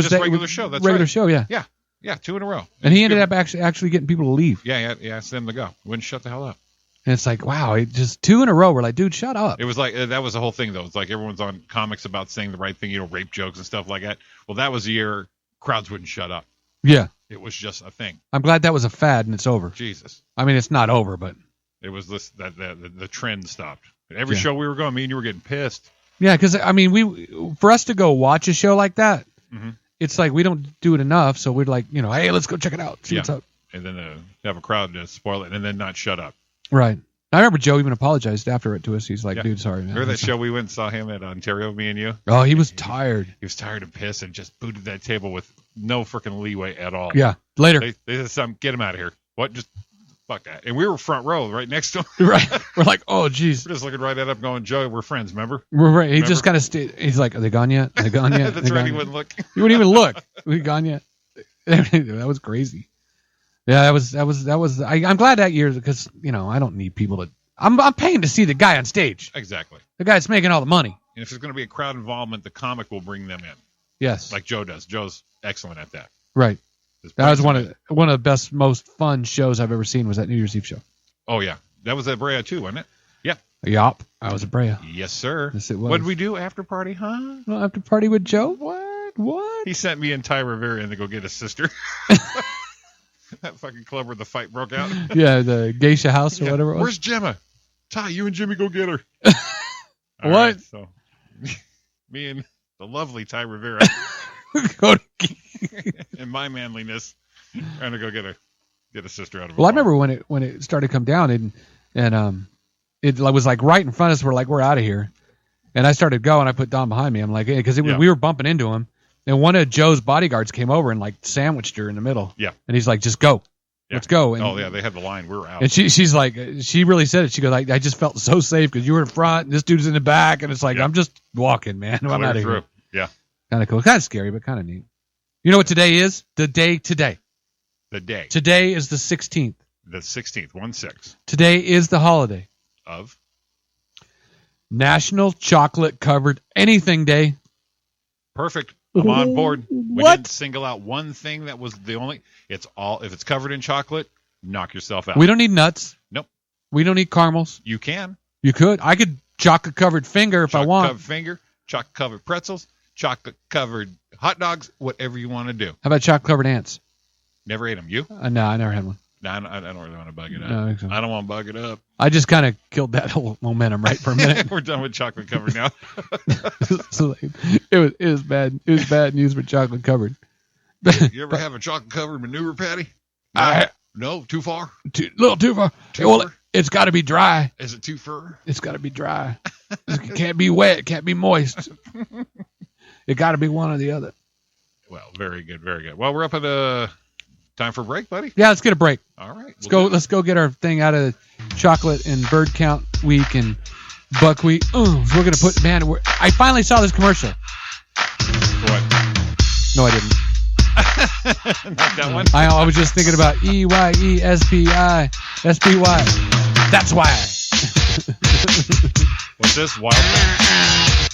just regular show. That's regular right. show, yeah. Yeah, 2 in a row. And he ended up actually getting people to leave. Yeah, he asked them to go. Wouldn't shut the hell up. And it's like, wow, just 2 in a row. We're like, dude, shut up. It was like, that was the whole thing, though. It's like everyone's on comics about saying the right thing, rape jokes and stuff like that. Well, that was the year crowds wouldn't shut up. Yeah. It was just a thing. I'm glad that was a fad and it's over. Jesus. I mean, it's not over, but. It was the trend stopped. Every show we were going, me and you were getting pissed. Yeah, because, I mean, for us to go watch a show like that, it's like we don't do it enough, so we're like, hey, let's go check it out. See what's up. And then have a crowd to spoil it and then not shut up. Right. I remember Joe even apologized after it to us. He's like, dude, sorry, man. Remember that show we went and saw him at Ontario, me and you? Oh, he was tired. He was tired and pissed and just booted that table with no freaking leeway at all. Yeah. Later. They said something, get him out of here. What? Just fuck that. And we were front row right next to him. Right. We're like, oh, geez. We're just looking right at him going, Joe, we're friends, remember? We're right. He just kind of stayed. He's like, are they gone yet? Are they gone yet? That's right. He wouldn't look. He wouldn't even look. We gone yet? That was crazy. Yeah, that was. I'm glad that year because, I don't need people to. I'm paying to see the guy on stage. Exactly. The guy that's making all the money. And if there's going to be a crowd involvement, the comic will bring them in. Yes. Like Joe does. Joe's excellent at that. Right. That was one of the best, most fun shows I've ever seen was that New Year's Eve show. Oh, yeah. That was at Brea, too, wasn't it? Yeah. Yup. I was at Brea. Yes, sir. Yes, it was. What did we do after party, huh? Well, after party with Joe? What? He sent me and Ty Rivera in to go get his sister. That fucking club where the fight broke out. Yeah, the geisha house or whatever it was. Where's Gemma? Ty, you and Jimmy go get her. What? Right, so me and the lovely Ty Rivera, and my manliness, trying to go get a sister out of. Well, I remember when it started to come down, and it was like right in front of us. We're out of here, and I started going. I put Don behind me. I'm like, because we were bumping into him, and one of Joe's bodyguards came over and like sandwiched her in the middle. Yeah, and he's like, just go. Yeah. Let's go. And, they had the line. We were out. And she's like, she really said it. She goes, I just felt so safe because you were in front and this dude's in the back. And it's like, I'm just walking, man. I'm out of here. Yeah. Kind of cool. Kind of scary, but kind of neat. You know what today is? The day today. The day. Today is the 16th. The 16th, 1/6. Today is the holiday. Of? National Chocolate Covered Anything Day. Perfect. I'm on board. We What? didn't single out one thing that was the only. It's all. If it's covered in chocolate, knock yourself out. We don't need nuts. Nope. We don't need caramels. You can. You could. I could chocolate covered finger if I want. Chocolate covered finger, chocolate covered pretzels, chocolate covered hot dogs, whatever you want to do. How about chocolate covered ants? Never ate them. You? No, I never had one. No, I don't really want to bug it up. No, I think so. I don't want to bug it up. I just kind of killed that whole momentum right for a minute. We're done with chocolate covered now. So it was bad. It was bad news for chocolate covered. You ever have a chocolate covered manure patty? No, too far. Little too far. Well, it's got to be dry. Is it too far? It's got to be dry. It can't be wet. It can't be moist. It got to be one or the other. Well, very good, very good. Well, we're up at time for a break, buddy. Yeah, let's get a break. All right, Let's go get our thing out of chocolate and bird count week and buckwheat. So we're gonna put I finally saw this commercial. What? No, I didn't. Not that one. I was just thinking about EYESPI SPY. That's why. What's this? Wild thing?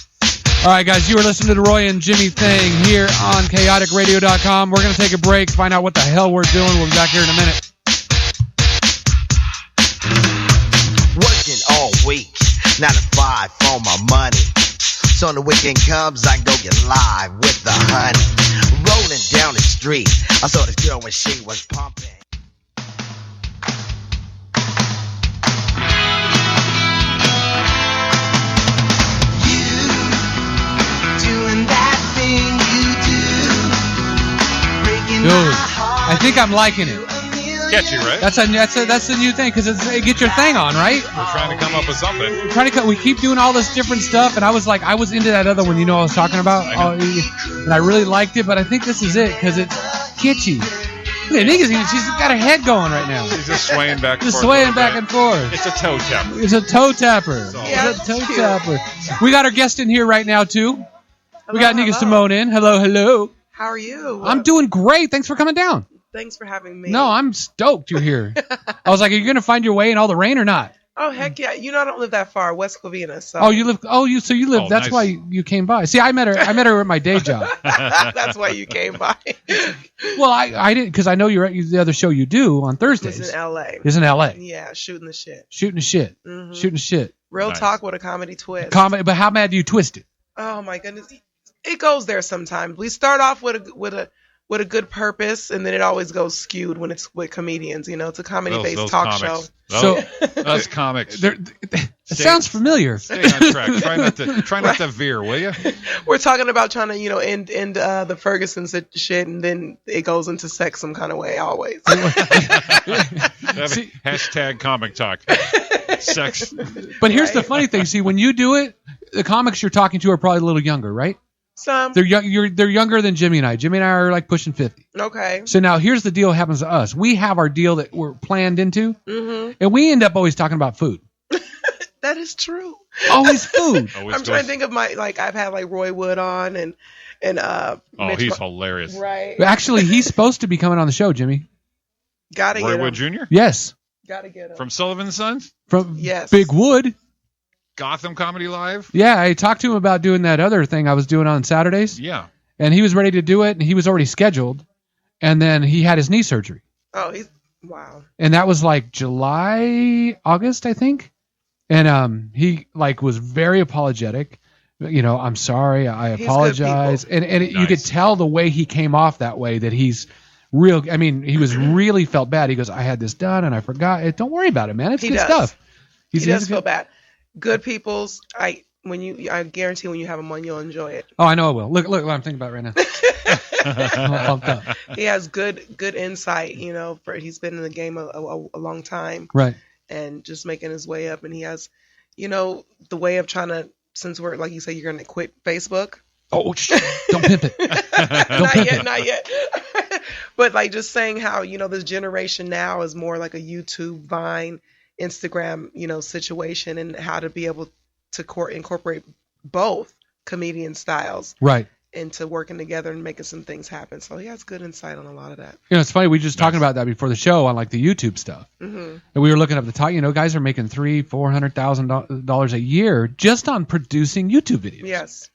All right, guys, you are listening to the Roy and Jimmy thing here on chaoticradio.com. We're going to take a break, find out what the hell we're doing. We'll be back here in a minute. Working all week, 9 to 5 for my money. So when the weekend comes, I go get live with the honey. Rolling down the street, I saw this girl when she was pumping. Dude, I think I'm liking it. Catchy, right? That's the new thing because it get your thing on, right? We're trying to come up with something. We keep doing all this different stuff, and I was into that other one. You know what I was talking about? And I really liked it, but I think this is it because it's kitschy. Look at Nika's she's got her head going right now. She's just swaying back and forth. Just swaying back and forth. It's a toe tapper. It's a toe tapper. Yeah, it's a toe tapper. We got our guest in here right now too. We got Nika hello. Simone in. Hello. How are you? I'm doing great. Thanks for coming down. Thanks for having me. No, I'm stoked you're here. I was like, are you going to find your way in all the rain or not? Oh, heck yeah. You know, I don't live that far, West Covina. So. Oh, you live. So you live. Oh, that's nice. why you came by. See, I met her at my day job. That's why you came by. Well, I didn't because I know you're at the other show you do on Thursdays. It's in L.A. It's in L.A. Yeah, shooting the shit. Shooting the shit. Mhm. Shooting the shit. Real Nice. talk with a comedy twist. Comedy, but how mad do you twist it? Oh my goodness, it goes there sometimes. We start off with a good purpose, and then it always goes skewed when it's with comedians. You know, it's a comedy-based Those talk comics. show. Those comics. It sounds familiar. Stay on track. Try not to veer, will you? We're talking about trying to, end the Ferguson shit, and then it goes into sex some kind of way always. Hashtag comic talk. Sex. But here's the funny thing. See, when you do it, the comics you're talking to are probably a little younger, right? Some. They're younger than Jimmy and I. Jimmy and I are like pushing 50. Okay. So now here's the deal that happens to us. We have our deal that we're planned into, and we end up always talking about food. That is true. Always food. I'm trying to think of I've had like Roy Wood on and Mitch he's hilarious. right. Actually, he's supposed to be coming on the show, Jimmy. Gotta Roy get Wood him. Jr. Yes, Gotta get him. from Sullivan and Sons, from Yes. Big Wood. Gotham Comedy Live. Yeah, I talked to him about doing that other thing I was doing on Saturdays, Yeah. and he was ready to do it, and he was already scheduled, and then he had his knee surgery, Oh, wow. and that was like August, I think, and he was very apologetic. I'm sorry, I He's good apologize, and you could Nice. tell the way he came off that way that he's real. I mean, he was really felt bad. He goes, I had this done and I forgot. Don't worry about it, man. It's He good does. stuff. He does he's feel good. bad. Good people's. I guarantee when you have him on, you'll enjoy it. Oh, I know I will. Look what I'm thinking about right now. I'm all pumped up. He has good insight. He's been in the game a long time, Right. and just making his way up. And he has, the way of trying to, since we're like you say, you're gonna quit Facebook. Oh, don't pimp it. Not yet. But like just saying how, this generation now is more like a YouTube, Vine, Instagram, situation, and how to be able to incorporate both comedian styles Right. into working together and making some things happen. So he has good insight on a lot of that. It's funny. We were just talking about that before the show on like the YouTube stuff. Mm-hmm. And we were looking up the top, guys are making $300,000-$400,000 a year just on producing YouTube videos. Yes.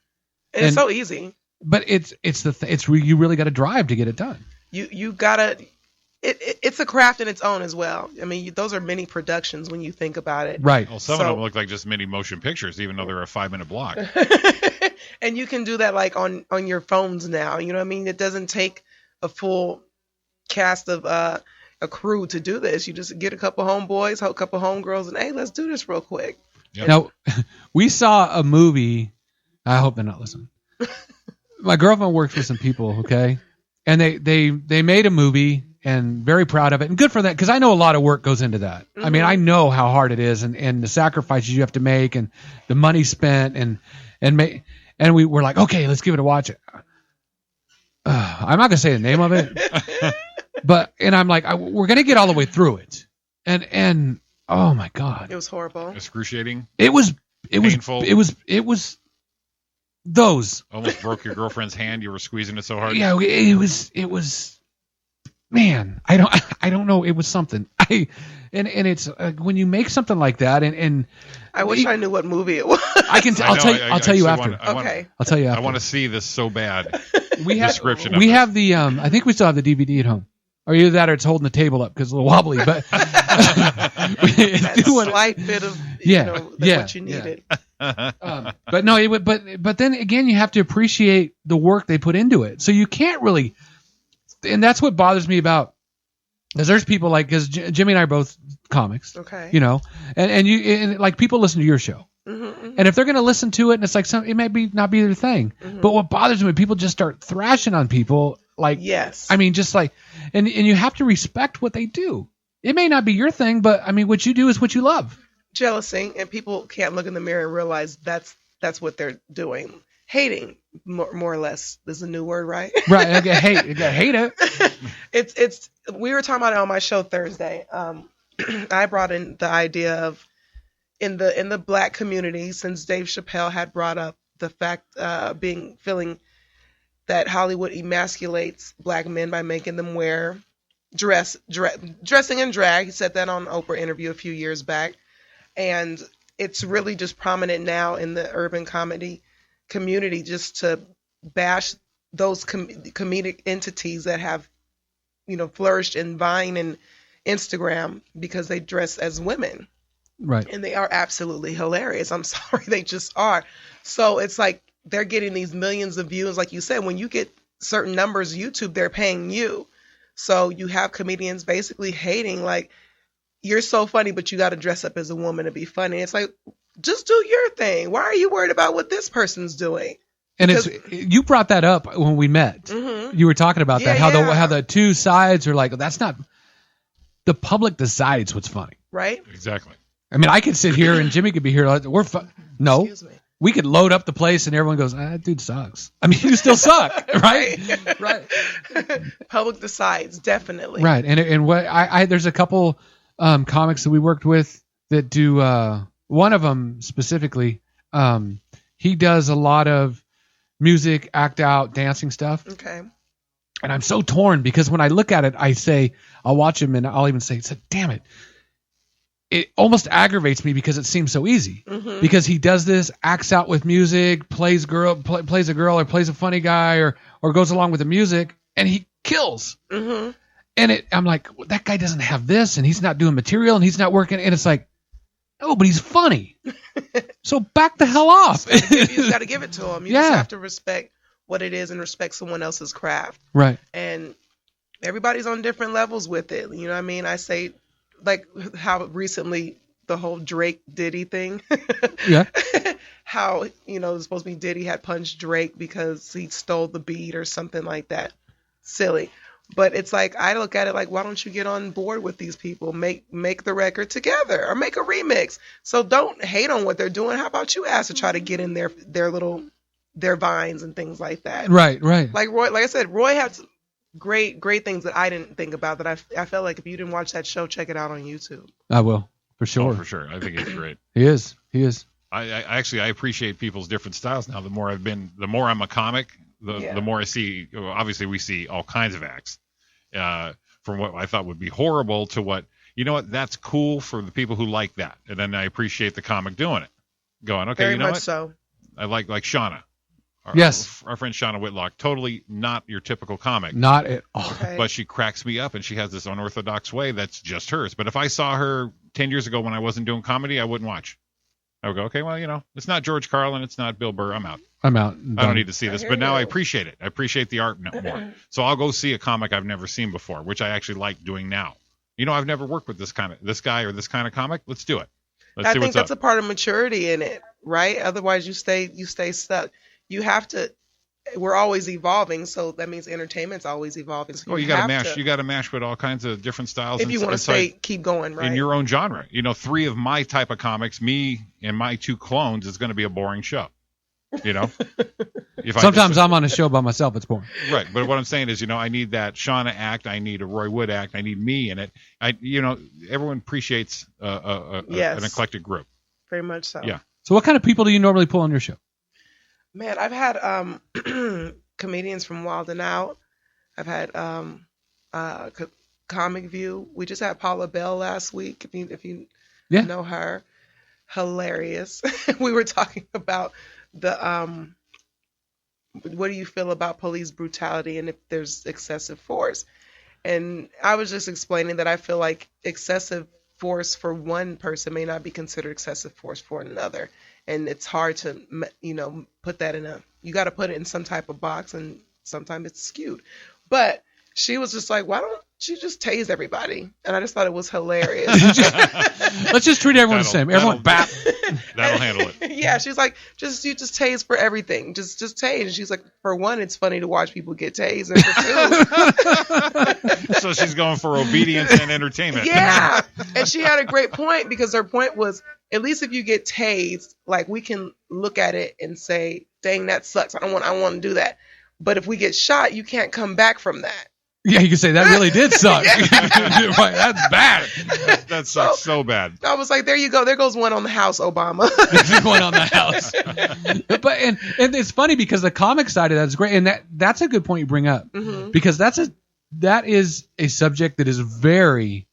And it's so easy. But you really got to drive to get it done. You gotta. It's a craft in its own as well. I mean, those are mini productions when you think about it. Right. Well, some of them look like just mini motion pictures, even though they're a 5-minute block. And you can do that like on your phones now. You know what I mean? It doesn't take a full cast of a crew to do this. You just get a couple homeboys, a couple homegirls, and hey, let's do this real quick. Yep. Now, we saw a movie. I hope they're not listening. My girlfriend works with some people, okay? And they made a movie and very proud of it. And good for that, because I know a lot of work goes into that. Mm-hmm. I mean, I know how hard it is and the sacrifices you have to make and the money spent and we were like, okay, let's give it a watch. I'm not going to say the name of it. And I'm like, we're going to get all the way through it. And oh my God. It was horrible. Excruciating. It was painful. It was those. Almost broke your girlfriend's hand. You were squeezing it so hard. Yeah, it was. Man, I don't know. It was something. And it's when you make something like that, and I wish I knew what movie it was. I'll tell you after. I'll tell you after. I want to see this so bad. We have description. We have the. I think we still have the DVD at home. Or either that, or it's holding the table up because it's a little wobbly. But that slight bit of what you needed. But no, but then again, you have to appreciate the work they put into it. So you can't really. And that's what bothers me about, because there's people like, because Jimmy and I are both comics, okay, and like people listen to your show, mm-hmm. And if they're going to listen to it, and it's like it may not be their thing, mm-hmm. But what bothers me when people just start thrashing on people, like, yes, I mean, just like, and you have to respect what they do. It may not be your thing, but I mean, what you do is what you love. Jealousy, and people can't look in the mirror and realize that's what they're doing. Hating, more or less, is a new word, right? Right. I hate it. It's. We were talking about it on my show Thursday. I brought in the idea of in the Black community, since Dave Chappelle had brought up the fact feeling that Hollywood emasculates Black men by making them wear dressing in drag. He said that on an Oprah interview a few years back, and it's really just prominent now in the urban comedy community, just to bash those comedic entities that have, flourished in Vine and Instagram because they dress as women. Right. And they are absolutely hilarious. I'm sorry, they just are. So it's like they're getting these millions of views. Like you said, when you get certain numbers, YouTube, they're paying you. So you have comedians basically hating, like, you're so funny, but you got to dress up as a woman to be funny. It's like, just do your thing. Why are you worried about what this person's doing? And you brought that up when we met. Mm-hmm. You were talking about that, how the two sides are like, that's not, the public decides what's funny. Right? Exactly. I mean, I could sit here and Jimmy could be here. Like, we're no. Excuse me. We could load up the place and everyone goes, that dude sucks. I mean, you still suck, right? Right. Public decides, definitely. Right. And what there's a couple comics that we worked with that do, one of them specifically, he does a lot of music, act out, dancing stuff. Okay. And I'm so torn because when I look at it, I'll watch him and I'll even say, damn it. It almost aggravates me because it seems so easy. Mm-hmm. Because he does this, acts out with music, plays a girl or plays a funny guy or goes along with the music, and he kills. Mm-hmm. And I'm like, well, that guy doesn't have this, and he's not doing material, and he's not working. And it's like, oh, but he's funny. So back the hell off. You just got to give it to him. You just have to respect what it is and respect someone else's craft. Right. And everybody's on different levels with it. You know what I mean? I say, like how recently the whole Drake Diddy thing. Yeah. How, it was supposed to be Diddy had punched Drake because he stole the beat or something like that. Silly. But it's like, I look at it like, why don't you get on board with these people? Make the record together or make a remix. So don't hate on what they're doing. How about you ask to try to get in their vines and things like that? Right. Like Roy, like I said, Roy had some great thing that I didn't think about, that I felt like if you didn't watch that show, check it out on YouTube. I will, for sure. Oh, for sure. I think it's great. He is. I actually appreciate people's different styles now. The more I'm a comic, the more I see. Obviously, we see all kinds of acts, from what I thought would be horrible to what, that's cool for the people who like that, and then I appreciate the comic doing it, going, okay, Very you know much what? so. I like Shauna. Yes. Our friend Shauna Whitlock, totally not your typical comic. Not at all. Okay. But she cracks me up, and she has this unorthodox way that's just hers. But if I saw her 10 years ago when I wasn't doing comedy, I wouldn't watch. I would go, okay, well, it's not George Carlin, it's not Bill Burr, I'm out. I'm out. I don't need to see this. hear But now you. I appreciate it. I appreciate the art more. So I'll go see a comic I've never seen before, which I actually like doing now. I've never worked with this guy or this kind of comic. Let's do it. Let's I see think what's that's up. a part of maturity in it, right? Otherwise, you stay stuck. You have to. We're always evolving, so that means entertainment's always evolving. So You got to mash. You got to mash with all kinds of different styles. if you want to keep going, right? in your own genre. 3 of my type of comics, me and my 2 clones, is going to be a boring show. Sometimes I'm on a show by myself. It's boring. Right, but what I'm saying is, I need that Shauna act, I need a Roy Wood act, I need me in it. Everyone appreciates Yes. an eclectic group. Very much so. Yeah. So what kind of people do you normally pull on your show? Man, I've had comedians from Wild 'N Out. I've had Comic View. We just had Paula Bell last week. If you know her, hilarious. We were talking about the what do you feel about police brutality and if there's excessive force. And I was just explaining that I feel like excessive force for one person may not be considered excessive force for another. And it's hard to, put that you got to put it in some type of box, and sometimes it's skewed. But she was just like, why don't you just tase everybody? And I just thought it was hilarious. Let's just treat everyone the same. Everyone bap. That'll handle it. Yeah, she's like, you just tase for everything. Just tase. And she's like, for one, it's funny to watch people get tased. And for two, So she's going for obedience and entertainment. yeah. And she had a great point, because her point was, at least if you get tased, like, we can look at it and say, dang, that sucks. I want to do that. But if we get shot, you can't come back from that. Yeah, you can say that really did suck. Right, that's bad. That sucks so bad. I was like, there you go. There goes one on the house, Obama. There's one on the house. But and it's funny because the comic side of that is great, and that's a good point you bring up, because that is a subject that is very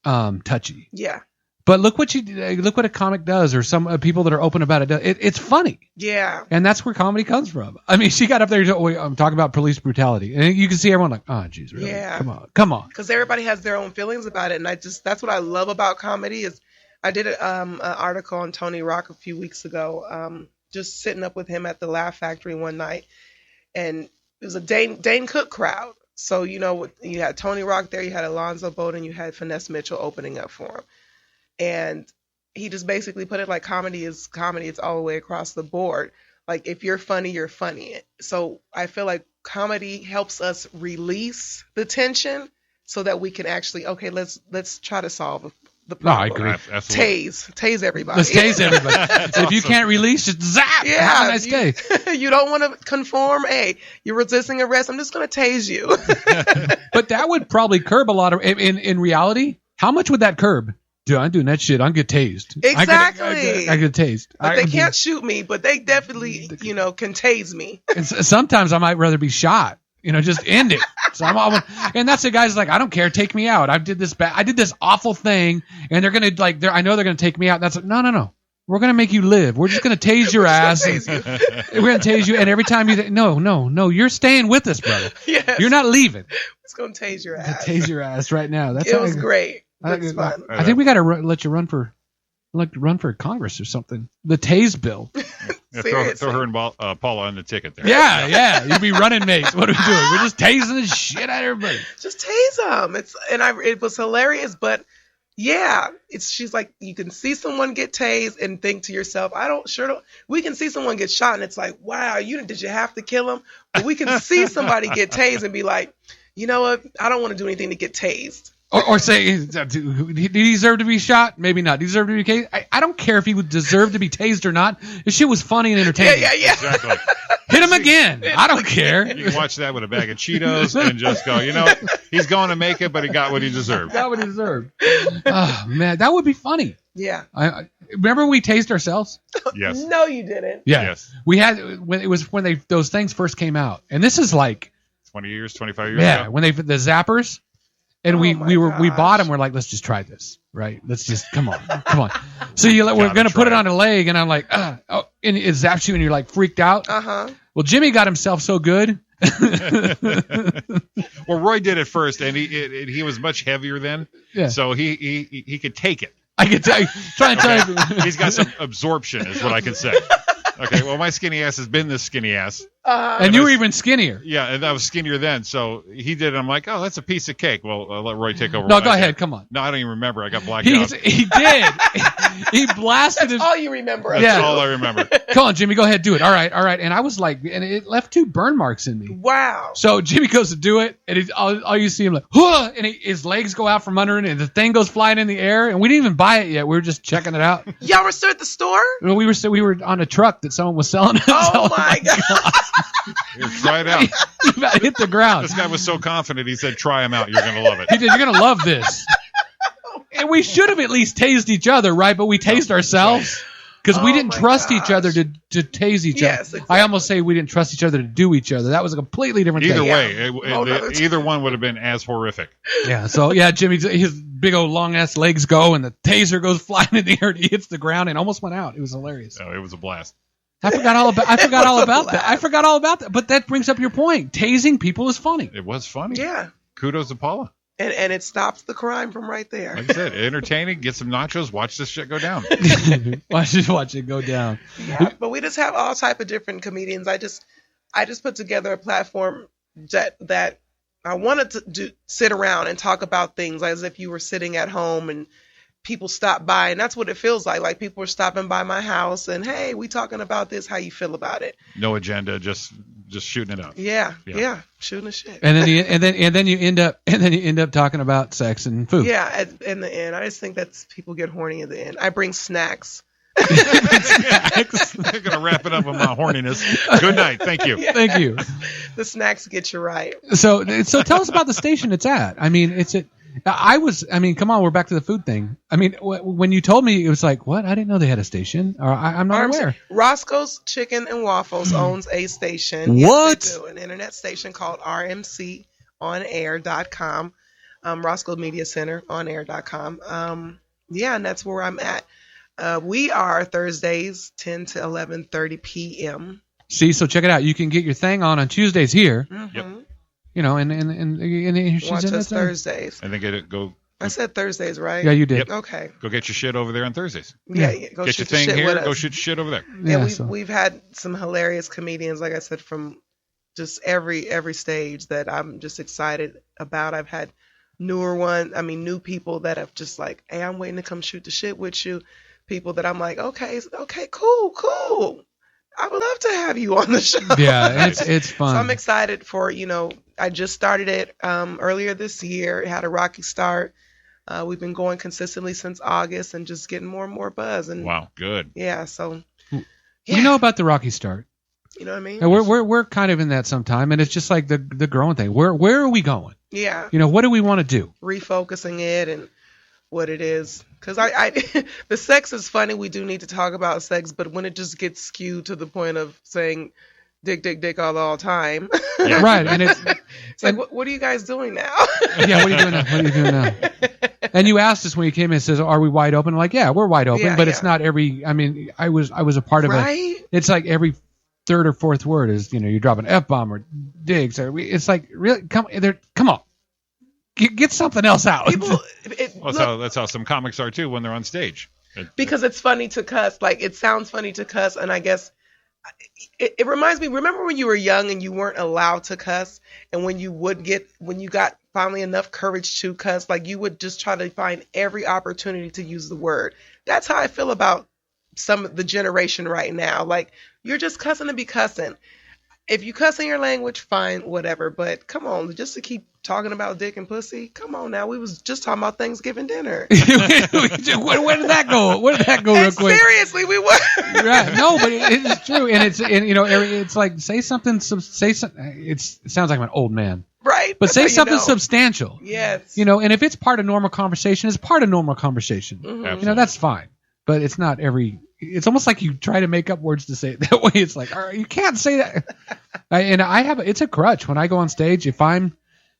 touchy. Yeah. But look what a comic does, or some people that are open about it. It's funny. Yeah. And that's where comedy comes from. I mean, she got up there and talking about police brutality, and you can see everyone like, oh, geez, really? Yeah. Come on. Because everybody has their own feelings about it, and that's what I love about comedy. Is I did an article on Tony Rock a few weeks ago, just sitting up with him at the Laugh Factory one night, and it was a Dane Cook crowd. So you had Tony Rock there, you had Alonzo Bowden, you had Finesse Mitchell opening up for him. And he just basically put it like, comedy is comedy. It's all the way across the board. Like, if you're funny, you're funny. So I feel like comedy helps us release the tension so that we can actually, okay, let's try to solve the problem. No, I agree. Absolutely. Tase everybody. Let's tase everybody. If you can't release, just zap. Yeah, Have a nice day. You don't want to conform. Hey, you're resisting arrest. I'm just going to tase you. But that would probably curb a lot of. In reality, how much would that curb? Dude, I'm doing that shit. I'm get tased. Exactly. I get tased. But they can't shoot me, but they definitely, can tase me. And sometimes I might rather be shot. Just end it. So and that's the guy's like, I don't care. Take me out. I did this awful thing, and they're gonna I know they're gonna take me out. And that's like, no. We're gonna make you live. We're just gonna tase your ass. We're gonna tase you, and every time no, you're staying with us, brother. Yes. You're not leaving. It's gonna tase your ass. Tase your ass right now. That's It was great. I It's fun. think we got to let you run for Congress or something. The tase bill. Yeah, throw her and Paula on the ticket there. Yeah. You'd be running mates. What are we doing? We're just tasing the shit out of everybody. Just tase them. It was hilarious, but Yeah, she's like, you can see someone get tased and think to yourself, we can see someone get shot and it's like, wow, did you have to kill him? But we can see somebody get tased and be like, you know what? I don't want to do anything to get tased. Or say, did he deserve to be shot? Maybe not. Deserve to be tased? I don't care if he would deserve to be tased or not. This shit was funny and entertaining. Yeah. Exactly. Hit him again. I don't care. You can watch that with a bag of Cheetos and just go, he's going to make it, but he got what he deserved. Got what he deserved. Oh, man, that would be funny. Yeah. Remember we tased ourselves? Yes. No, you didn't. Yeah. Yes. We had, when those things first came out. And this is like 20 years, 25 years yeah, ago. when the zappers. And we gosh. bought them. We're like, let's just try this, right? Let's just come on. So we're gonna put it on a leg, and I'm like, and it zaps you, and you're like freaked out. Well, Jimmy got himself so good. Well, Roy did it first, and he was much heavier then, so he could take it. I could try and tell you. He's got some absorption, is what I can say. Okay, well, my skinny ass has been this skinny ass. And you were even skinnier. Yeah, and I was skinnier then, so he did it. I'm like, oh, that's a piece of cake. Well, I'll let Roy take over. No, go ahead. Come on. No, I don't even remember. I got blacked out. He did. He blasted his. All you remember. That's all I remember. Come on, Jimmy, go ahead, do it. All right. And I was like, and it left 2 burn marks in me. Wow. So Jimmy goes to do it, and all you see him like, huh, and his legs go out from under it, and the thing goes flying in the air, and we didn't even buy it yet. We were just checking it out. Y'all were still at the store? Well, we were on a truck that someone was selling. Oh my God. Here, try it out. He about hit the ground. This guy was so confident. He said, "Try him out. You're gonna love it." He did. You're gonna love this. And we should have at least tased each other, right? But we tased ourselves because we didn't trust each other to tase each other. Exactly. I almost say we didn't trust each other to do each other. That was a completely different Either thing. way, either one would have been as horrific. Yeah. So Jimmy, his big old long ass legs go, and the taser goes flying in the air, and he hits the ground, and almost went out. It was hilarious. Oh, it was a blast. I forgot all about that. But that brings up your point. Tasing people is funny. It was funny. Yeah. Kudos to Paula. And it stops the crime from right there. Like I said, entertaining. Get some nachos. Watch this shit go down. Watch it go down. Yeah, but we just have all type of different comedians. I just put together a platform that I wanted to sit around and talk about things as if you were sitting at home and people stop by, and that's what it feels like. Like people are stopping by my house and, hey, we talking about this. How you feel about it? No agenda, just shooting it up. Yeah, shooting the shit. And then you end up talking about sex and food. Yeah, in the end, I just think that people get horny at the end. I bring snacks. They're gonna wrap it up with my horniness. Good night. Thank you. Yeah. Thank you. The snacks get you right. So tell us about the station it's at. I mean, come on, we're back to the food thing. I mean, when you told me, it was like, what? I didn't know they had a station. Or I'm not aware. Roscoe's Chicken and Waffles owns a station. What? Yes, they do. An internet station called rmconair.com. Roscoe Media Center onair.com. And that's where I'm at. We are Thursdays, 10 to 11:30 p.m. See, so check it out. You can get your thing on Tuesdays here. Mm-hmm. Yep. You know, and she's watch in us that Thursdays. And then go. I said Thursdays, right? Yeah, you did. Yep. Okay. Go get your shit over there on Thursdays. Yeah. Yeah. Go Get your shoot the thing shit here. with us. Go shoot your shit over there. Yeah, so. we've had some hilarious comedians, like I said, from just every stage that I'm just excited about. I've had new people that have just like, hey, I'm waiting to come shoot the shit with you. People that I'm like, okay, cool. I would love to have you on the show. Yeah, it's fun. So I'm excited for, I just started it earlier this year. It had a rocky start. We've been going consistently since August and just getting more and more buzz. And Wow, good. yeah, so You know about the rocky start. you know what I mean? And we're kind of in that sometime, and it's just like the growing thing. Where are we going? Yeah, What do we want to do? refocusing it and what it is. Because I the sex is funny. We do need to talk about sex, but when it just gets skewed to the point of saying dick all the time. Yeah. Right, and it's like, what are you guys doing now? yeah. What are you doing now? And you asked us when you came in, it says, "Are we wide open?" I'm like, yeah, we're wide open, Yeah, but it's yeah. not every. I mean, I was a part of Right? it. It's like every third or fourth word is you drop an F-bomb or digs or it's like really come on. Get something else out. People, That's how some comics are too when they're on stage. because it's funny to cuss. Like, it sounds funny to cuss, and I guess it reminds me, remember when you were young and you weren't allowed to cuss, and when you got finally enough courage to cuss, like you would just try to find every opportunity to use the word. That's how I feel about some of the generation right now. Like, you're just cussing to be cussing. If you cuss in your language, fine, whatever. But come on, just to keep talking about dick and pussy, come on now. We was just talking about Thanksgiving dinner. Where did that go? Where did that go real quick? Seriously, we were. Right. No, but it's true. And it's like, say something, it sounds like I'm an old man. Right. But say something substantial. Yes. And if it's part of normal conversation, it's part of normal conversation. Mm-hmm. That's fine. But it's not it's almost like you try to make up words to say it that way. It's like, all right, you can't say that. It's a crutch when I go on stage. If I'm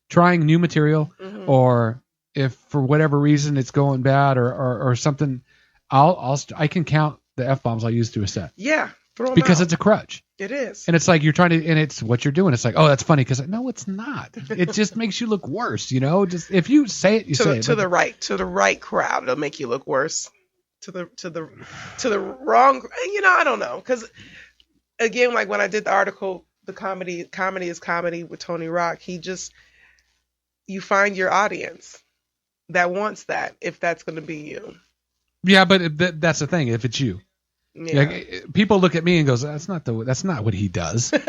trying new material, or if for whatever reason it's going bad or something, I can count the F-bombs I use to a set. Yeah. Because it's a crutch. It is. And it's like you're trying to, and it's what you're doing. It's like, oh, that's funny. Because no, it's not. It just makes you look worse. Just if you say it, say it. To the right crowd, it'll make you look worse. To the wrong, I don't know. Because again, like when I did the article, the comedy is comedy with Tony Rock, you find your audience that wants that, if that's going to be you. Yeah, but that's the thing. If it's you. Yeah. Like, people look at me and goes, that's not what he does. They're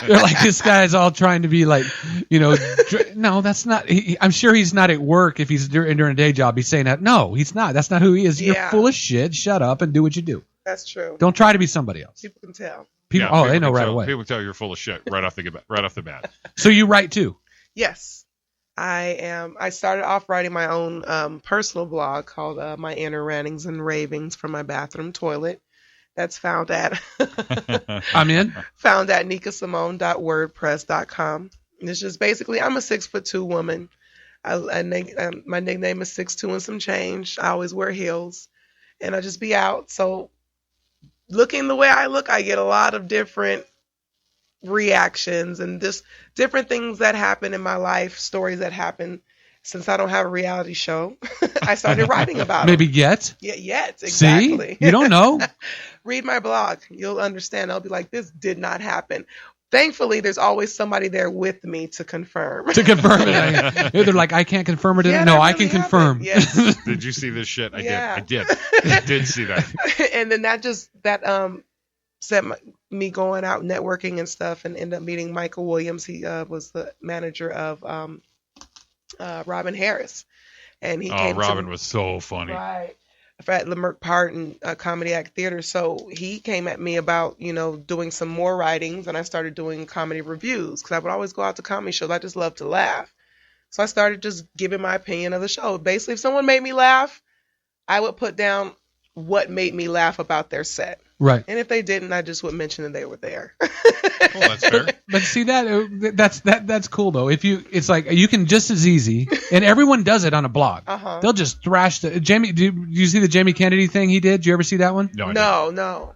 like, this guy's all trying to be like, no, that's not. I'm sure he's not at work if he's during a day job. He's saying that. No, he's not. That's not who he is. Yeah. You're full of shit. Shut up and do what you do. That's true. Don't try to be somebody else. People can tell. They know right away. People tell you're full of shit right off the bat. So you write too? Yes. I started off writing my own personal blog called My Inner Rantings and Ravings from My Bathroom Toilet. That's found at I'm in. Found at nikasimone.wordpress.com. And it's just basically, I'm a 6'2" woman. My nickname is 6'2" and some change. I always wear heels, and I just be out. So looking the way I look, I get a lot of different reactions and just different things that happen in my life, stories that happen. Since I don't have a reality show, I started writing about it. Maybe yet? Yeah, yet, exactly. See? You don't know. Read my blog. You'll understand. I'll be like, this did not happen. Thankfully, there's always somebody there with me to confirm. it. They're like, I can't confirm it. Yeah, no, really I can confirm. Yes. Did you see this shit? I Yeah. did. I did see that. And then that set me going out networking and stuff, and ended up meeting Michael Williams. He was the manager of Robin Harris, and he came. Robin was so funny. Right. At Leimert Park and Comedy Act Theater. So he came at me about, doing some more writings, and I started doing comedy reviews because I would always go out to comedy shows. I just love to laugh. So I started just giving my opinion of the show. Basically, if someone made me laugh, I would put down what made me laugh about their set. Right. And if they didn't, I just would mention that they were there. Well, that's fair. But see that's cool though. It's like you can just as easy, and everyone does it on a blog. They'll just thrash the Jamie. Do you see the Jamie Kennedy thing he did? Did you ever see that one? No.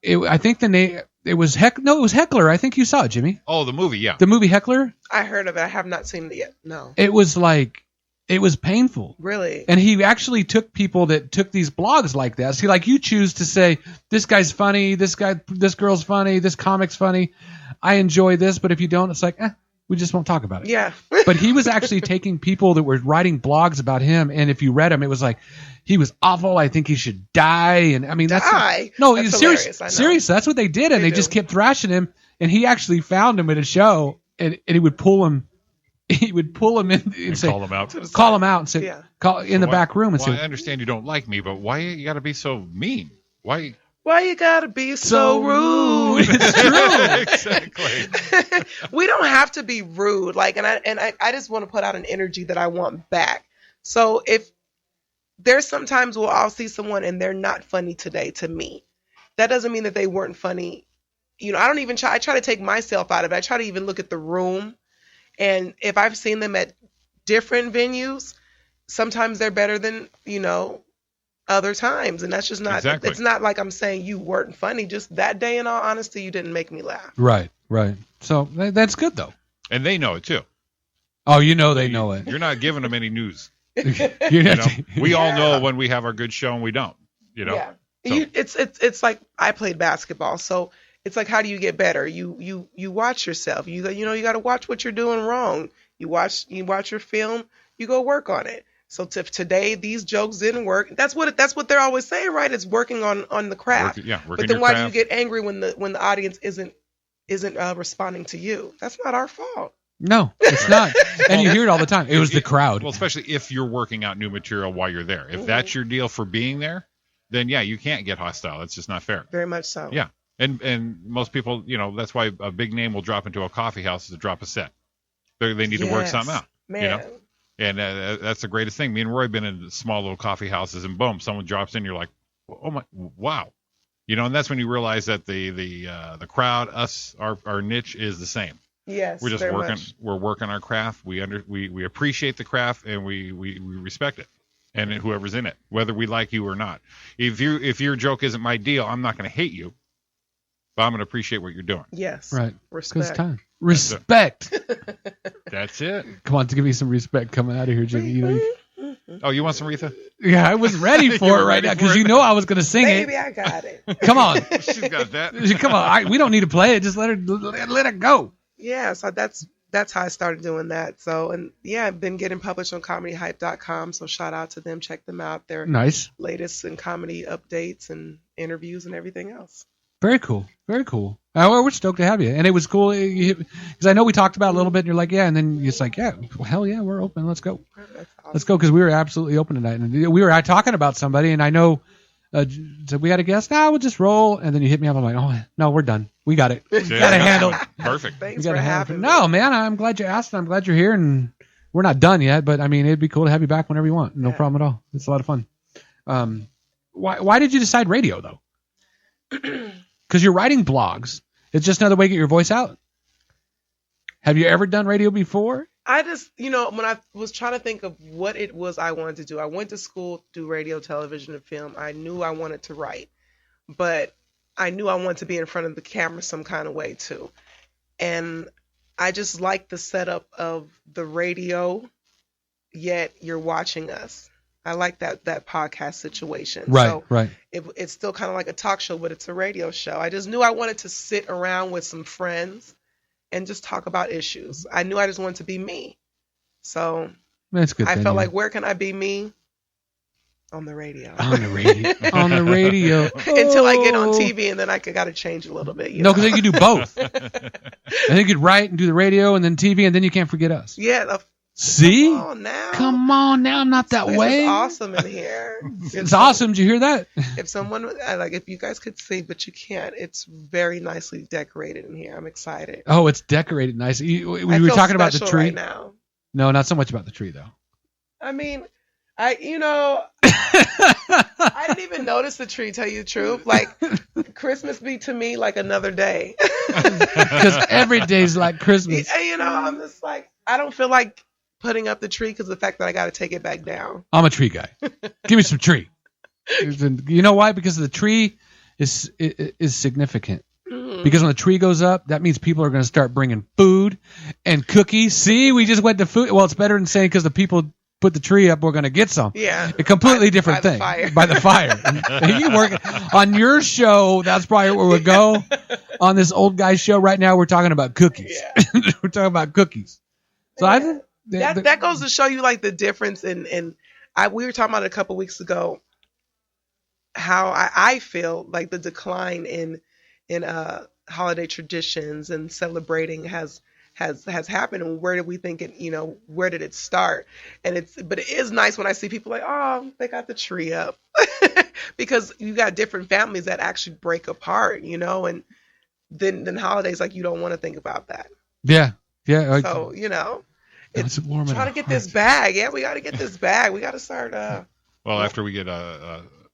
I think the name it was Heckler. I think you saw it, Jimmy. Oh, the movie, yeah. The movie Heckler. I heard of it. I have not seen it yet. No. It was painful. Really? And he actually took people that took these blogs like that. See, like you choose to say, this guy's funny, this girl's funny, this comic's funny. I enjoy this, but if you don't, it's like, we just won't talk about it. Yeah. But he was actually taking people that were writing blogs about him, and if you read them, it was like, he was awful. I think he should die. And I mean, that's serious. That's what they did, and they just kept thrashing him. And he actually found him at a show, and he would pull him. He would pull him in and say, call him out. Call him out and say, call in the back room and say, I understand you don't like me, but why you got to be so mean? Why you gotta be so rude? It's true. Exactly. We don't have to be rude. Like, and I just want to put out an energy that I want back. So if there's sometimes where I'll see someone and they're not funny today to me, that doesn't mean that they weren't funny. I don't even I try to take myself out of it. I try to even look at the room. And if I've seen them at different venues, sometimes they're better than, other times. And that's just not, It's not like I'm saying you weren't funny. Just that day, in all honesty, you didn't make me laugh. Right. So that's good, though. And they know it, too. Oh, they know it. You're not giving them any news. We all know when we have our good show and we don't, Yeah. So, It's like I played basketball, so it's like, how do you get better? You watch yourself. You got to watch what you're doing wrong. You watch your film. You go work on it. So if today these jokes didn't work, that's what they're always saying, right? It's working on the craft. working but then your why craft. do you get angry when the audience isn't responding to you? That's not our fault. No, it's not. And you hear it all the time. It was the crowd. Well, especially if you're working out new material while you're there. If that's your deal for being there, then yeah, you can't get hostile. That's just not fair. Very much so. Yeah. And most people, that's why a big name will drop into a coffee house to drop a set. They need to work something out. Man. And that's the greatest thing. Me and Roy have been in small little coffee houses, and boom, someone drops in. You're like, oh my, wow. And that's when you realize that the crowd, us, our niche is the same. Yes. We're just very working. much. We're working our craft. We appreciate the craft, and we respect it, and whoever's in it, whether we like you or not. If your joke isn't my deal, I'm not going to hate you, but I'm going to appreciate what you're doing. Yes. Right. Respect. It's time. Respect. That's it. Come on, to give me some respect coming out of here, Jimmy. Oh, you want some Retha? Yeah, I was ready for it right now because I was going to sing Baby, it. I got it. Come on. She's got that. Come on. We don't need to play it. Just let it go. Yeah, so that's how I started doing that. So, and yeah, I've been getting published on comedyhype.com. So shout out to them. Check them out. Their Nice. latest in comedy updates and interviews and everything else. Very cool. Very cool. We're stoked to have you. And it was cool because I know we talked about it a little bit and you're like, yeah. And then it's like, yeah, well, hell yeah, we're open. Let's go. That's awesome. Let's go because we were absolutely open tonight. And we were talking about somebody and I know said we had a guest. Nah, we'll just roll. And then you hit me up. I'm like, oh, no, we're done. We got it. We got to handle it. Perfect. Thanks for having me. No, man, I'm glad you asked. I'm glad you're here. And we're not done yet. But, I mean, it'd be cool to have you back whenever you want. No problem at all. It's a lot of fun. Why did you decide radio, though? Because you're writing blogs. It's just another way to get your voice out. Have you ever done radio before? I just, when I was trying to think of what it was I wanted to do, I went to school to do radio, television, and film. I knew I wanted to write, but I knew I wanted to be in front of the camera some kind of way too. And I just like the setup of the radio, yet you're watching us. I like that podcast situation. Right, so right. It's still kind of like a talk show, but it's a radio show. I just knew I wanted to sit around with some friends and just talk about issues. I knew I just wanted to be me. So That's good. I felt like, where can I be me? On the radio. On the radio. On the radio. Until I get on TV, and then I got to change a little bit. No, because then you can do both. I think you could write and do the radio and then TV, and then you can't forget us. Yeah. See? Come on now. I'm not that way. It's awesome in here. It's awesome. Did you hear that? If you guys could see, but you can't. It's very nicely decorated in here. I'm excited. Oh, it's decorated nice. We I were feel talking about the special tree. right now. No, not so much about the tree, though. I mean, I didn't even notice the tree, tell you the truth. Like, Christmas be to me like another day. Because every day's like Christmas. I'm just like, I don't feel like putting up the tree because of the fact that I got to take it back down. I'm a tree guy. Give me some tree. You know why? Because the tree is significant. Mm-hmm. Because when the tree goes up, that means people are going to start bringing food and cookies. See, we just went to food. Well, it's better than saying because the people put the tree up, we're going to get some. Yeah. A completely different thing. By the fire. You work on your show. That's probably where we'll go. On this old guy show right now, we're talking about cookies. Yeah. We're talking about cookies. So I think that goes to show you like the difference we were talking about it a couple weeks ago, how I feel like the decline in holiday traditions and celebrating has happened, and where did we think it, where did it start? But it is nice when I see people like, oh, they got the tree up. Because you got different families that actually break apart, and then holidays, like, you don't want to think about that. Yeah. So, it's warm trying to get this bag. Yeah, we got to get this bag. We got to start. Well, after we get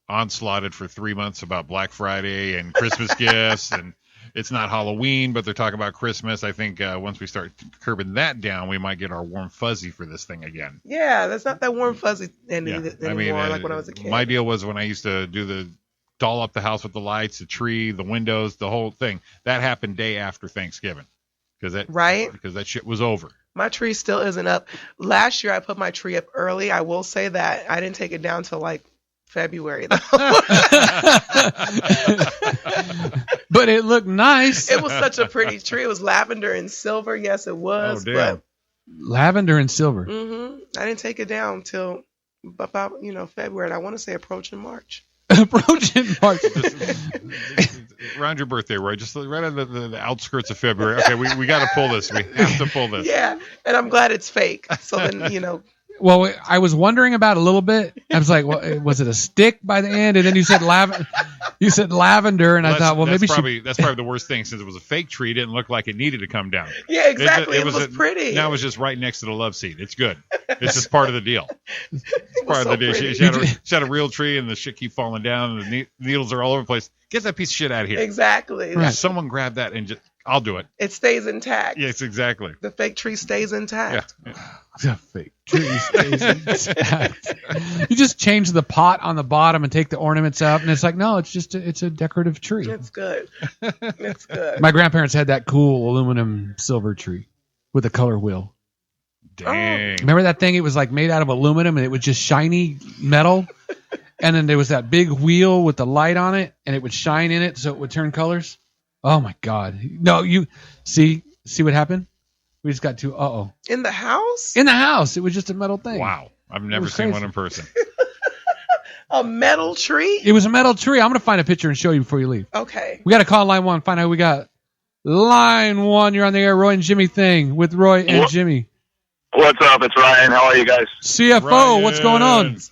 onslaughted for 3 months about Black Friday and Christmas gifts, and it's not Halloween, but they're talking about Christmas. I think once we start curbing that down, we might get our warm fuzzy for this thing again. Yeah, that's not that warm fuzzy anymore, like when I was a kid. My deal was when I used to do doll up the house with the lights, the tree, the windows, the whole thing. That happened day after Thanksgiving. Because that shit was over. My tree still isn't up. Last year I put my tree up early. I will say that I didn't take it down till like February though. But it looked nice. It was such a pretty tree. It was lavender and silver. Yes, it was. Oh, damn. Lavender and silver. I didn't take it down until about February. And I want to say approaching March. Approaching March. Around your birthday, Roy. Just right on the outskirts of February. Okay, we got to pull this. We have to pull this. Yeah, and I'm glad it's fake. So then Well, I was wondering about it a little bit. I was like, well, was it a stick by the end? And then you said lavender. You said lavender, and I thought, well, maybe that's probably the worst thing, since it was a fake tree. It didn't look like it needed to come down. Yeah, exactly. It was pretty. Now it was just right next to the love seat. It's good. It's just part of the deal. It's part of the deal. pretty. She had a real tree, and the shit keep falling down, and the needles are all over the place. Get that piece of shit out of here. Exactly. Right. Someone grab that and I'll do it. It stays intact. Yes, exactly. The fake tree stays intact. Yeah. The fake tree stays intact. You just change the pot on the bottom and take the ornaments out, and it's like, no, it's a decorative tree. It's good. It's good. My grandparents had that cool aluminum silver tree with a color wheel. Dang. Remember that thing? It was like made out of aluminum, and it was just shiny metal. And then there was that big wheel with the light on it, and it would shine in it so it would turn colors. Oh my God! No, you see what happened? We just got to In the house? in the house. It was just a metal thing. Wow. I've never was seen crazy. one in person. A metal tree? It was a metal tree. I'm gonna find a picture and show you before you leave. Okay. We got to call line 1. Find out who we got. Line 1. You're on the air. Roy and Jimmy thing with Roy and Jimmy. What's up? It's Ryan. How are you guys? CFO. Ryan. What's going on, What's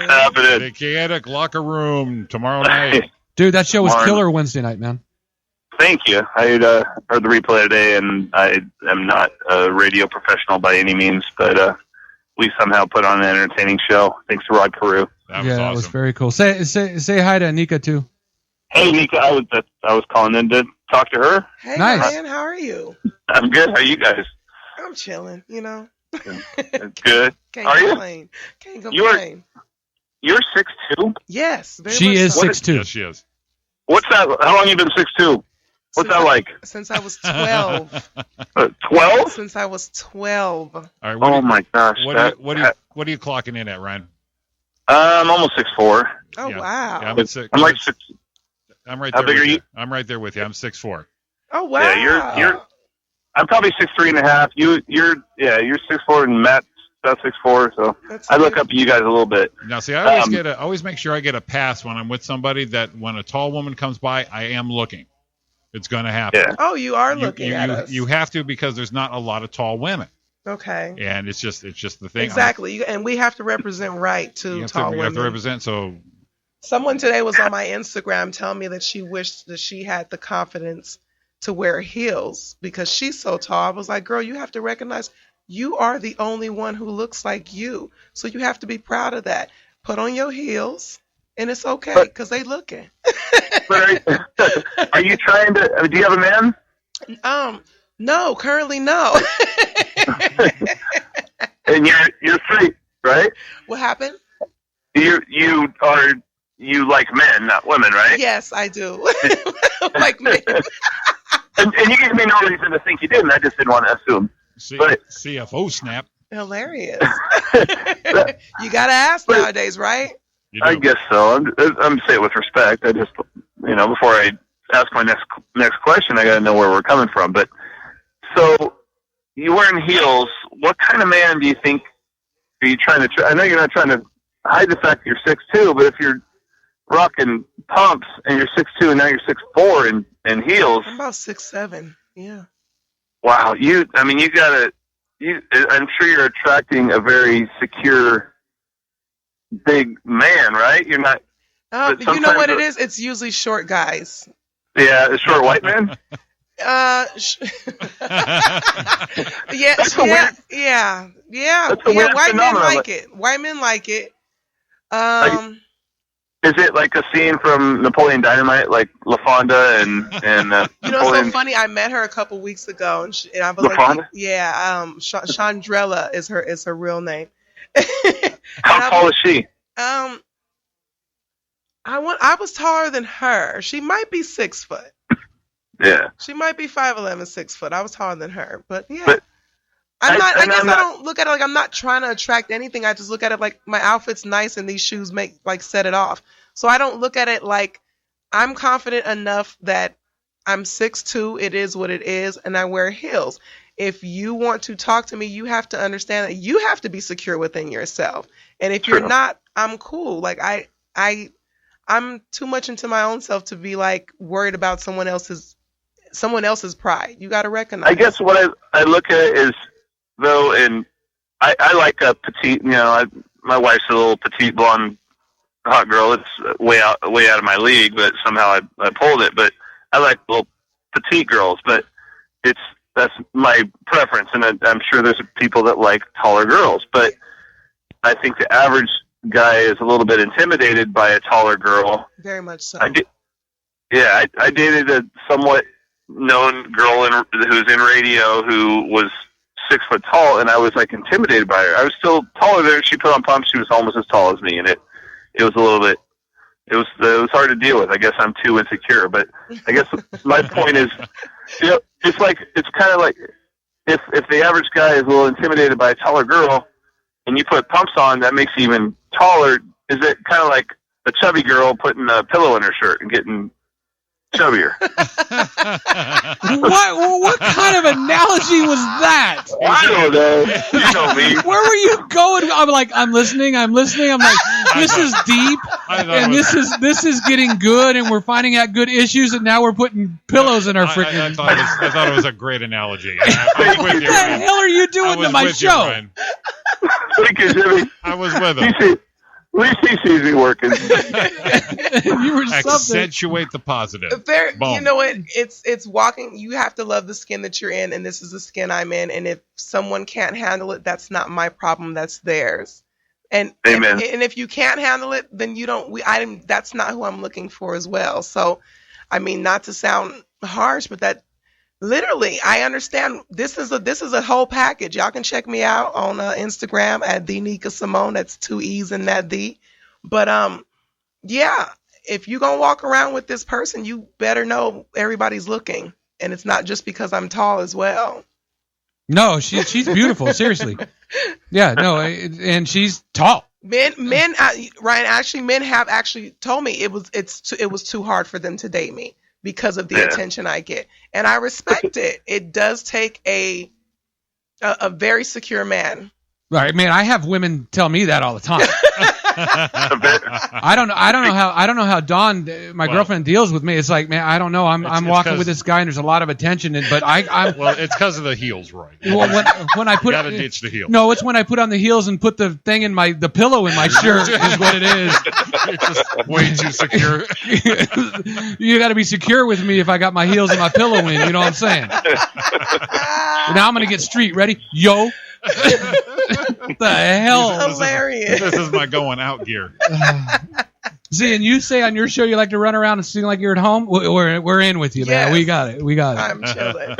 happening? The Kaotic Locker Room tomorrow night. dude? That show was Marn. killer Wednesday night, man. Thank you. I heard the replay today, and I am not a radio professional by any means, but we somehow put on an entertaining show. Thanks to Rod Carew. That was Yeah, awesome. that was very cool. Say hi to Nika too. Hey, Nika. I was calling in to talk to her. Hey, Nice. Ryan, how are you? I'm good. How are you guys? I'm chilling, Good. Can't Are you? complain. Can't You are- complain. You're 6'2"? Yes. very She much is so. 6'2". Yes, she is. What's that? How long you been 6'2"? What's that like? Since I was 12. 12? Since I was 12. All right. Oh my gosh. What are you clocking in at, Ryan? I'm almost 6'4". Oh, Yeah. wow. Yeah, I'm six. I'm like 6. I'm right How there. big with are you? I'm right there with you. I'm 6'4". Oh, wow. Yeah, you're. I'm probably 6'3.5". You're 6'4", and Matt's about 6'4". So That's I look good. up to you guys a little bit. Now, see, I always make sure I get a pass when I'm with somebody, that when a tall woman comes by, I am looking. It's going to happen. Yeah. Oh, you are looking at us. You have to, because there's not a lot of tall women, Okay. and it's just the thing. Exactly. And we have to represent right to tall You women. have to represent. So Someone today was on my Instagram telling me that she wished that she had the confidence to wear heels because she's so tall. I was like, girl, you have to recognize you are the only one who looks like you. So you have to be proud of that. Put on your heels, and it's okay because they looking. But are you trying to? Do you have a man? No, currently no. And you're straight, right? What happened? You like men, not women, right? Yes, I do. Like me. And you gave me no reason to think you didn't. I just didn't want to assume. But- CFO snap. Hilarious. You gotta ask nowadays, right? You do. I guess so. I'm saying it with respect. I just, before I ask my next question, I got to know where we're coming from. But so you wearing heels. What kind of man do you think are you trying to? I know you're not trying to hide the fact that you're 6'2", but if you're rocking pumps and you're 6'2" and now you're 6'4" in heels, I'm about 6'7". Yeah. wow, I'm sure you're attracting a very secure, big man, right? You're not. But You know what sometimes it is? It's usually short guys. Yeah, a short white man. Yeah, That's a weird- yeah. That's a weird White men phenomenon. like it. White men like it. Is it like a scene from Napoleon Dynamite, like LaFonda and you know, Napoleon? it's so funny. I met her a couple weeks ago, and I was LaFonda? like, yeah, Chandrella is her real name. How tall is she? I was taller than her. She might be 6 foot. Yeah. She might be 5'11", 6 foot. I was taller than her, but yeah. But I don't look at it like I'm not trying to attract anything. I just look at it like my outfit's nice and these shoes set it off. So I don't look at it like I'm confident enough that I'm 6'2", it is what it is, and I wear heels. If you want to talk to me, you have to understand that you have to be secure within yourself. And if you're not, I'm cool. Like I'm too much into my own self to be like worried about someone else's pride. You got to recognize. I guess what I look at it is though, and I like a petite. My wife's a little petite blonde hot girl. It's way out of my league, but somehow I pulled it. But I like little petite girls, but that's my preference, and I'm sure there's people that like taller girls. But I think the average guy is a little bit intimidated by a taller girl. Very much so. I dated a somewhat known girl who's in radio who was 6 foot tall, and I was like intimidated by her. I was still taller than her. She put on pumps. She was almost as tall as me, and it was a little bit. It was hard to deal with. I guess I'm too insecure, but I guess my point is, it's kind of like if the average guy is a little intimidated by a taller girl, and you put pumps on, that makes you even taller. Is it kind of like a chubby girl putting a pillow in her shirt and getting chubbier? What kind of analogy was that? I don't know. You know me. Where were you going? I'm listening. I'm like, this is deep, and this is getting good, and we're finding out good issues, and now we're putting pillows in our freaking. I thought it was a great analogy. I was with what you, the Ryan. hell are you doing to my show? Thank you, Jimmy. I was with him. At least he sees me working. You were something. Accentuate the positive. You know what? It's walking. You have to love the skin that you're in, and this is the skin I'm in. And if someone can't handle it, that's not my problem. That's theirs. And Amen. And if you can't handle it, then you don't. That's not who I'm looking for as well. So, I mean, not to sound harsh, but that literally, I understand. This is a whole package. Y'all can check me out on Instagram at the Nika Simone. That's 2 E's in that D. But yeah, if you gonna walk around with this person, you better know everybody's looking, and it's not just because I'm tall as well. No, she's beautiful. Seriously. Yeah, no, and she's tall. Men, Ryan, actually, men have actually told me it was too hard for them to date me because of the attention I get, and I respect it. It does take a very secure man. Right, man. I have women tell me that all the time. I don't know how Dawn, my girlfriend, deals with me. It's like, man, I don't know. I'm walking with this guy, and there's a lot of attention, but I'm. Well, it's because of the heels, Roy. Well, when I put, you gotta ditch the heels. No, it's when I put on the heels and put the thing in the pillow in my shirt is what it is. It's just way too secure. You got to be secure with me if I got my heels and my pillow in. You know what I'm saying? Now I'm gonna get street ready, yo. What the hell? Hilarious. This is my going out gear. See, and you say on your show you like to run around and sing like you're at home. We're in with you, man. Yes. We got it. I'm chilling.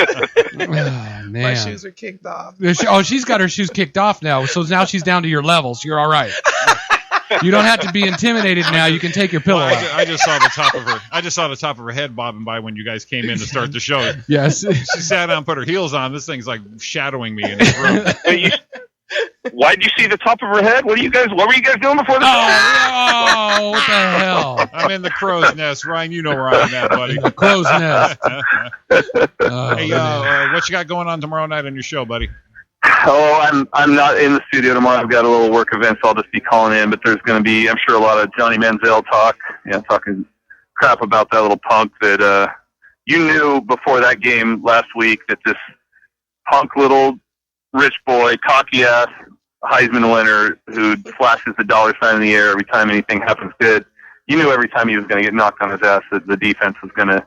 Oh, man. My shoes are kicked off. Oh, she's got her shoes kicked off now, so now she's down to your level. So you're all right. You don't have to be intimidated now. You can take your pillow out. I just saw the top of her. I just saw the top of her head bobbing by when you guys came in to start the show. Yes. She sat down, put her heels on. This thing's like shadowing me in this room. Why did you see the top of her head? What were you guys doing before the show? Oh, what the hell? I'm in the crow's nest, Ryan. You know where I'm at, buddy. The crow's nest. Hey, what you got going on tomorrow night on your show, buddy? Oh, I'm not in the studio tomorrow. I've got a little work event, so I'll just be calling in. But there's going to be, I'm sure, a lot of Johnny Manziel talk. Talking crap about that little punk that you knew before that game last week that this punk little rich boy, cocky ass Heisman winner who flashes the dollar sign in the air every time anything happens good. You knew every time he was going to get knocked on his ass that the defense was going to,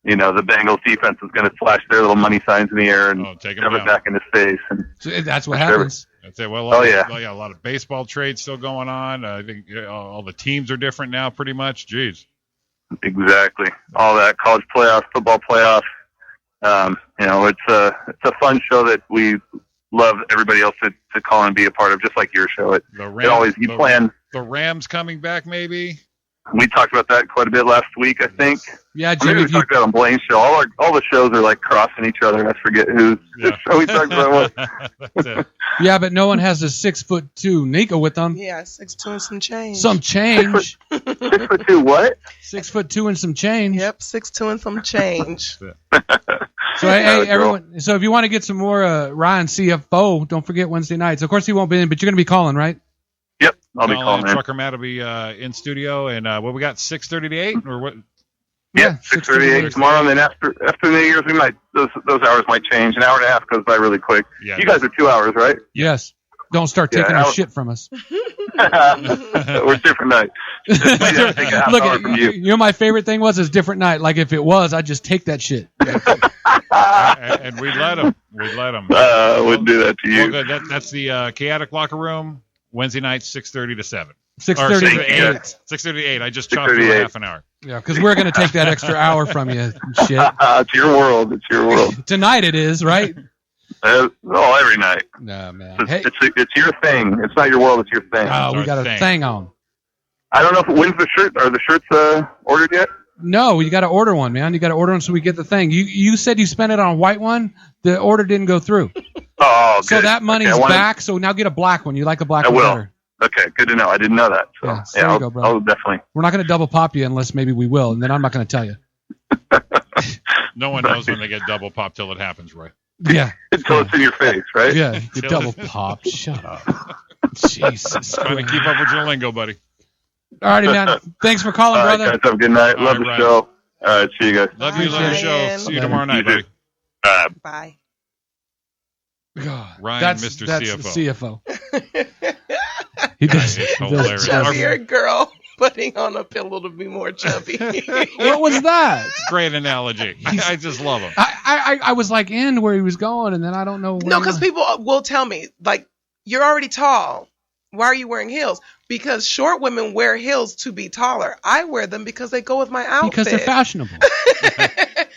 the Bengals defense was going to flash their little money signs in the air and shove it back in his face. And so that's what happens. I'd say, well, a lot of baseball trades still going on. I think all the teams are different now, pretty much. Jeez. Exactly. All that college playoffs, football playoffs. It's a fun show that we love everybody else to call and be a part of, just like your show. The Rams coming back, maybe. We talked about that quite a bit last week, I think. Yeah, Maybe Jimmy. we talked about it on Blaine's show. All the shows are like crossing each other. I forget whose show we talked about. That's it. Yeah, but no one has a 6'2" Nika with them. Yeah, 6'2" and some change. Some change. 6'2" what? 6'2" and some change. Yep, 6'2" and some change. So hey, everyone. So if you want to get some more Ryan CFO, don't forget Wednesday nights. Of course he won't be in, but you're going to be calling, right? Yep, I'll be calling in. Trucker Matt will be in studio, and what we got, 6:30 to 8, or what? Yeah, 6:38 tomorrow, and then after New Year's, we might those hours might change. An hour and a half goes by really quick. Yeah. You guys are 2 hours, right? Yes. Don't start taking our shit from us. We're different night. Take a half hour from you. You know, my favorite thing was different night. Like if it was, I'd just take that shit. And we'd let him. Wouldn't do that to you. Well, good. That's the Kaotic Locker Room. Wednesday nights, 6:30 to 7. 6:30 to 8. 6:30 to 8. I just chopped through half an hour. Yeah, because we're going to take that extra hour from you. Shit. It's your world. It's your world. Tonight it is, right? Every night. No, man. It's your thing. It's not your world. It's your thing. Oh, we got a thing on. I don't know when's the shirt. Are the shirts ordered yet? No, you got to order one, man. You got to order one so we get the thing. You said you spent it on a white one. The order didn't go through. Oh, good. So that money's back. So now get a black one. You like a black one better. Okay, good to know. I didn't know that. So, there you go, bro. I'll definitely. We're not going to double pop you unless maybe we will, and then I'm not going to tell you. No one knows when they get double pop till it happens, Roy. Yeah. Until it's in your face, right? Yeah, you double popped. Shut up. Jesus. Trying to keep up with your lingo, buddy. All righty, man. Thanks for calling, All right, brother. guys, have a good night. Love the show. All right, see you guys. Love you, love the show. See you tomorrow night, buddy. Bye. God, Ryan, that's Mr. the CFO. He does. It's hilarious. Chubbier girl putting on a pillow to be more chubby. What was that? Great analogy. I just love him. I was like in where he was going, and then I don't know. No, because people will tell me, like, you're already tall. Why are you wearing heels? Because short women wear heels to be taller. I wear them because they go with my outfit. Because they're fashionable.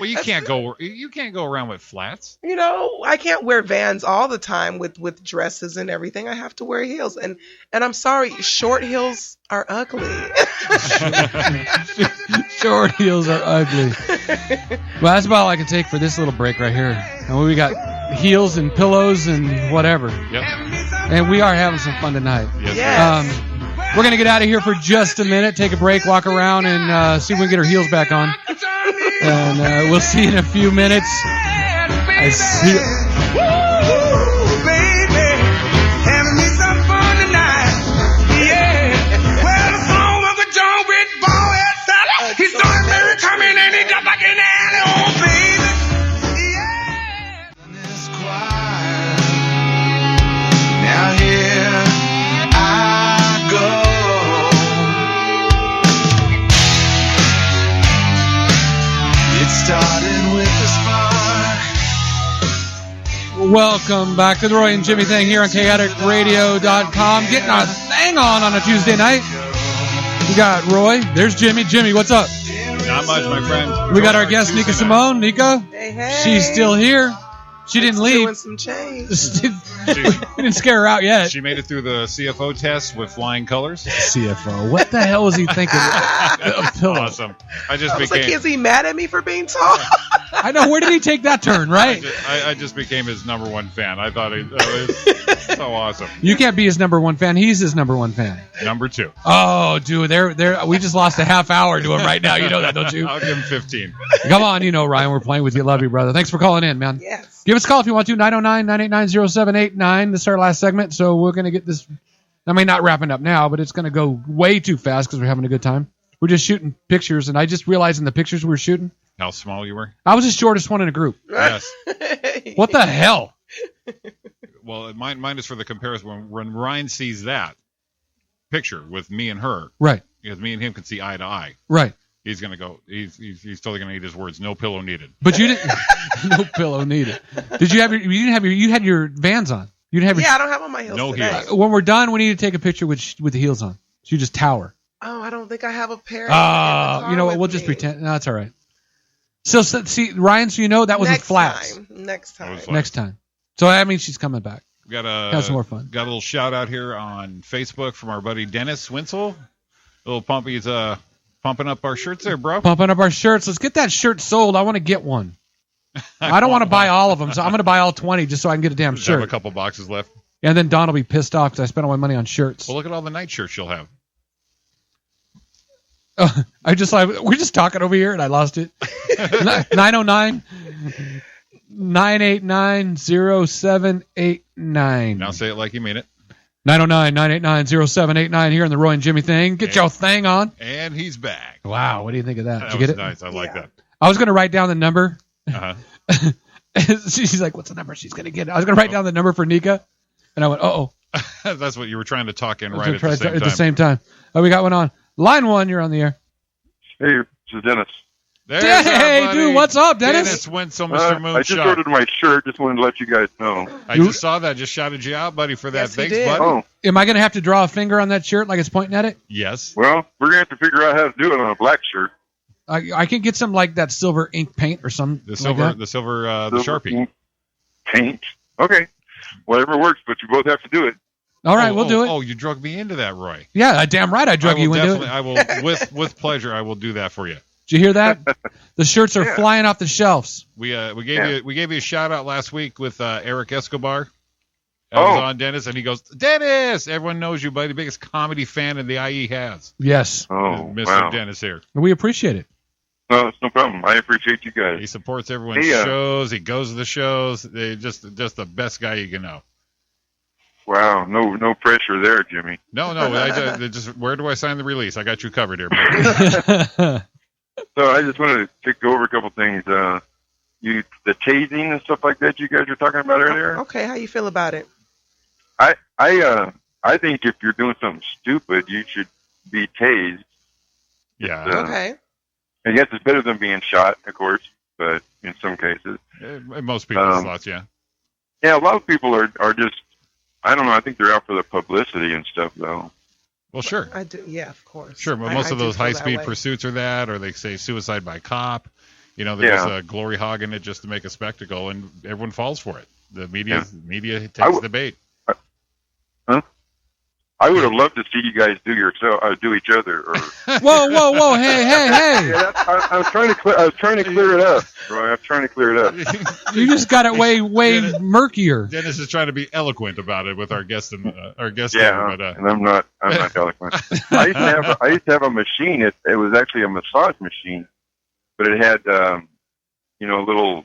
Well, you can't go around with flats. You know, I can't wear Vans all the time with dresses and everything. I have to wear heels. And I'm sorry, short heels are ugly. Short heels are ugly. Well, that's about all I can take for this little break right here. And we got heels and pillows and whatever. Yep. And we are having some fun tonight. Yes. We're going to get out of here for just a minute, take a break, walk around, and see if we can get our heels back on. And we'll see you in a few minutes. I see. Welcome back to the Roy and Jimmy thing here on ChaoticRadio.com. Getting our thing on a Tuesday night. We got Roy. There's Jimmy. Jimmy, what's up? Not much, my friend. We got our guest, Nika Simone. Nika? Hey. She's still here. She didn't leave. Doing some change. We didn't scare her out yet. She made it through the CFO test with flying colors. CFO. What the hell was he thinking? Awesome. I was like, is he mad at me for being tall? I know. Where did he take that turn, right? I just became his number one fan. I thought it was so awesome. You can't be his number one fan. He's his number one fan. Number two. Oh, dude. We just lost a half hour to him right now. You know that, don't you? I'll give him 15. Come on. You know, Ryan, we're playing with you. Love you, brother. Thanks for calling in, man. Yes. Give us a call if you want to. 909-989-0789. This is our last segment, so we're going to get this. I mean, not wrapping up now, but it's going to go way too fast because we're having a good time. We're just shooting pictures, and I just realized in the pictures we were shooting, How small you were? I was the shortest one in a group. Yes. What the hell? Well, mine is for the comparison. When Ryan sees that picture with me and her, Right. because me and him can see eye to eye, Right. he's going to go, he's totally going to eat his words. No pillow needed. But you didn't. No pillow needed. Did you have your? You didn't have your. You had your Vans on. You didn't have your. Yeah, I don't have on my heels No today. heels. When we're done, we need to take a picture with the heels on. So you just tower. Oh, I don't think I have a pair. You know what? We'll just pretend. No, it's all right. So see, Ryan. So you know that was with flats. Next time. Next time. So that means she's coming back. Got Have some more fun. Got a little shout out here on Facebook from our buddy Dennis Winsel. Little Pumpy's pumping up our shirts there, bro. Pumping up our shirts. Let's get that shirt sold. I want to get one. I don't want to buy all of them, so I'm going to buy all 20 just so I can get a damn Just shirt. have a couple boxes left. And then Don will be pissed off because I spent all my money on shirts. Well, look at all the night shirts you'll have. We're just talking over here and I lost it. 909 989 0789. Now say it like you mean it. 909-989-0789 here in the Roy and Jimmy thing. Get your thing on. And he's back. Wow, what do you think of that? Did That you was get it? nice. I like that. I was going to write down the number. Uh-huh. She's like, what's the number she's going to get? I was going to write down the number for Nika. And I went, uh-oh. That's what you were trying to talk in right At the same time. Oh, we got one on. Line 1, you're on the air. Hey, this is Dennis. Hey, dude, what's up, Dennis? Dennis went so Mr. Moonshot. I just ordered my shirt. Just wanted to let you guys know. I just saw that. Just shouted you out, buddy, for that. Yes, he Thanks, did. buddy. Oh, Am I going to have to draw a finger on that shirt like it's pointing at it? Yes. well, we're going to have to figure out how to do it on a black shirt. I can get some like that silver ink paint or something. The silver, the Sharpie. ink, Paint. Okay. Whatever works, but you both have to do it. All right, we'll do it. Oh, you drug me into that, Roy. Yeah, damn right I drug you into it. I will, with pleasure, I will do that for you. Did you hear that? The shirts are flying off the shelves. We gave you a shout out last week with Eric Escobar. I was on Dennis, and he goes, Dennis! Everyone knows you, buddy. The biggest comedy fan in the IE has. Yes. Oh, Mr. wow. Dennis here. We appreciate it. No, it's no problem. I appreciate you He guys. supports everyone's shows. He goes to the shows. They just the best guy you can know. Wow. No pressure there, Jimmy. No, just where do I sign the release? I got you covered here, man. So I just wanted to go over a couple things. The tasing and stuff like that you guys were talking about earlier. Okay, how you feel about it? I think if you're doing something stupid, you should be tased. Yeah. Okay. I guess it's better than being shot, of course, but in some cases. Most people's thoughts, yeah. Yeah, a lot of people are just, I don't know, I think they're out for the publicity and stuff, though. Well, sure. I do. Yeah, of course. Sure, but most of those high-speed pursuits are that, or they say suicide by cop. You know, they're just glory hogging it just to make a spectacle, and everyone falls for it. The media takes the bait. I would have loved to see you guys do each other. Or, whoa! Hey! yeah, I was trying to clear it up, Roy. I'm trying to clear it up. You just got it way murkier. Dennis is trying to be eloquent about it with our guest and our guest. Yeah, but, and I'm not eloquent. I used to have a machine. It was actually a massage machine, but it had little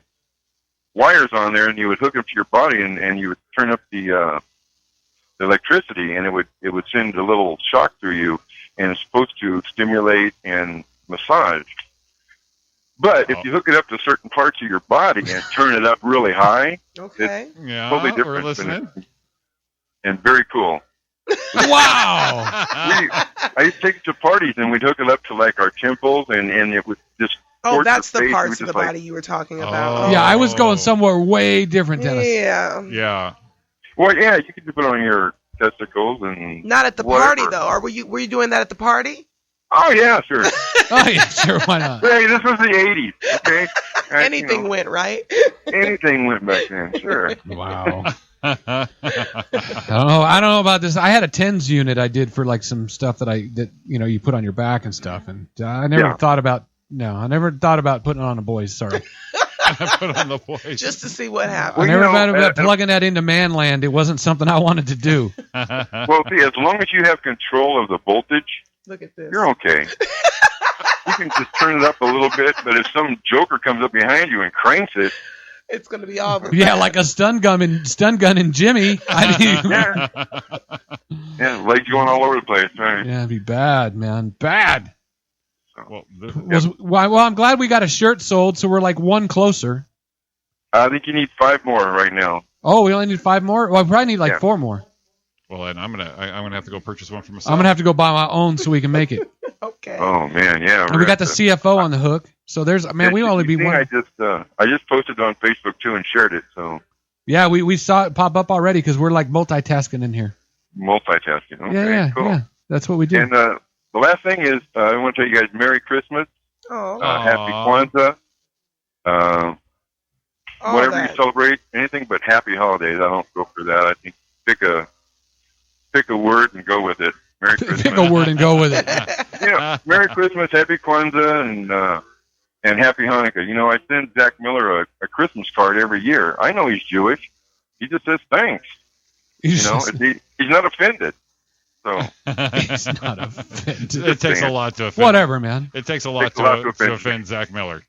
wires on there, and you would hook them to your body, and you would turn up the electricity, and it would send a little shock through you, and it's supposed to stimulate and massage. But if you hook it up to certain parts of your body and turn it up really high, okay, yeah, totally we're different. listening. And very cool. Wow! I used to take it to parties, and we'd hook it up to like our temples, and it would just. Oh, that's the parts of the body you were talking about. Yeah, I was going somewhere way different, Dennis. Yeah. Well, yeah, you could put it on your testicles and. Not at the party though. Or were you doing that at the party? Oh yeah, sure. Oh yeah, sure. Why not? Hey, this was the '80s. Okay. Anything went, right? Anything went back then. Sure. Wow. I don't know about this. I had a TENS unit I did for like some stuff that you put on your back and stuff, and I never thought about putting it on the boys. Sorry. Put on the boys. Just to see what happens. I never thought about plugging that into manland. It wasn't something I wanted to do. Well, see, as long as you have control of the voltage, look at this. You're okay. You can just turn it up a little bit, but if some joker comes up behind you and cranks it, it's going to be all over. Yeah, like a stun gun in Jimmy. Yeah, legs going all over the place. Right? Yeah, it'd be bad, man. Bad. Well, I'm glad we got a shirt sold, so we're like one closer. I think you need 5 more right now. Oh, we only need 5 more? Well, I probably need 4 more. Well, and I'm gonna have to go purchase one for myself. I'm gonna have to go buy my own so we can make it. Okay. Oh man, yeah. And we got the CFO on the hook, so there's we only be one. I just posted it on Facebook too and shared it. So. Yeah, we saw it pop up already because we're like multitasking in here. Multitasking. Okay, yeah, cool. Yeah. That's what we do. And the last thing is, I want to tell you guys Merry Christmas. Oh. Happy Kwanzaa. Whatever you celebrate, anything but happy holidays. I don't go for that. I think pick a word and go with it. Merry Christmas. Pick a word and go with it. Merry Christmas, Happy Kwanzaa, and Happy Hanukkah. You know, I send Zach Miller a Christmas card every year. I know he's Jewish. He just says thanks. He's not offended. So he's not offended. It takes a lot to offend. Whatever, man. It takes a lot to offend Zach Miller.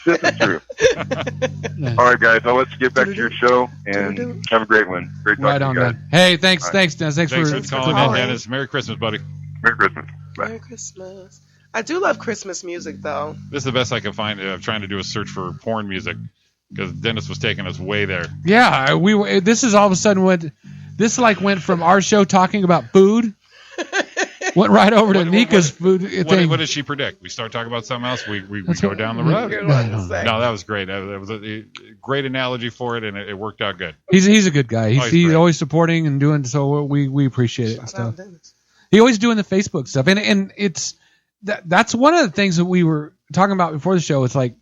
This is true. All right, guys. I'll let you get back to your show and have a great one. Great talking to you guys. Man. Hey, thanks, Dennis. Thanks for calling in, Dennis. Merry Christmas, buddy. Merry Christmas. Bye. Merry Christmas. I do love Christmas music, though. This is the best I can find. I'm trying to do a search for porn music because Dennis was taking us way there. Yeah, this is all of a sudden went from our show talking about food. Went right over to Nika's food thing. What did she predict? We start talking about something else. We go down the road. No, that was great. That was a great analogy for it, and it worked out good. He's a good guy. He's always supporting and doing so. We appreciate it and stuff. He always doing the Facebook stuff, and it's that's one of the things that we were talking about before the show. It's like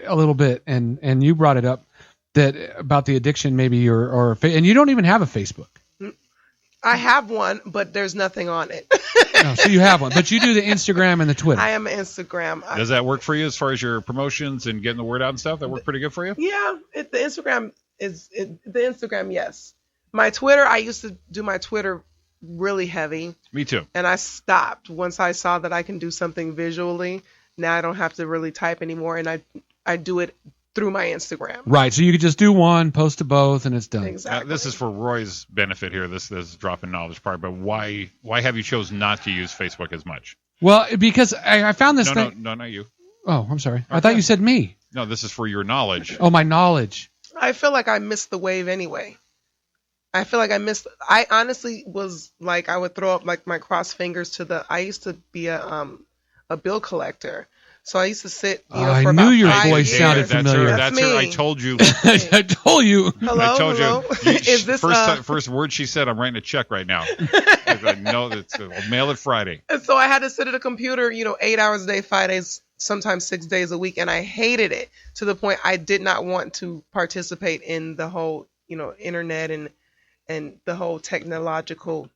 a little bit, and you brought it up that about the addiction maybe or and you don't even have a Facebook. I have one, but there's nothing on it. No, so you have one, but you do the Instagram and the Twitter. I am Instagram. Does that work for you as far as your promotions and getting the word out and stuff? That work pretty good for you? Yeah, the Instagram, yes. My Twitter, I used to do my Twitter really heavy. Me too. And I stopped once I saw that I can do something visually. Now I don't have to really type anymore, and I do it through my Instagram. Right, so you could just do one, post to both, and it's done. Exactly. This is for Roy's benefit here, this drop in knowledge part, but why have you chosen not to use Facebook as much? Well, because I found this thing. No, not you. Oh, I'm sorry. Okay. I thought you said me. No, this is for your knowledge. Oh, my knowledge. I feel like I missed the wave anyway. I honestly was like, I would throw up like my cross fingers I used to be a bill collector. So I used to sit, for about 5 years. I knew your voice sounded familiar. That's her. I told you. I told you. Hello? Is this first word she said? I'm writing a check right now. I know I'll mail it Friday. And so I had to sit at a computer, 8 hours a day, 5 days, sometimes 6 days a week, and I hated it to the point I did not want to participate in the whole, internet and the whole technological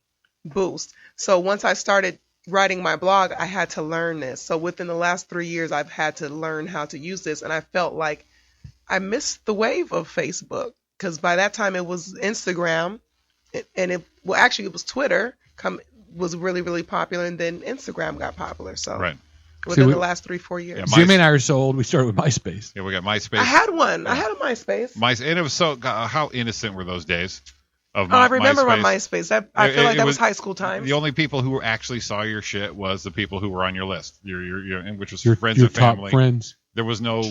boost. So once I started writing my blog, I had to learn this. So within the last 3 years, I've had to learn how to use this. And I felt like I missed the wave of Facebook because by that time it was Instagram and it was Twitter was really, really popular. And then Instagram got popular. So within the last 3-4 years. Yeah, Jimmy and I are so old. We started with MySpace. Yeah, we got MySpace. I had one. Yeah. I had a MySpace. And it was so, how innocent were those days? I remember my MySpace. I feel like that was high school times. The only people who actually saw your shit was the people who were on your list, which was your friends and family. Top friends. There was no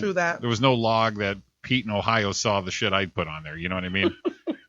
log that Pete in Ohio saw the shit I'd put on there. You know what I mean?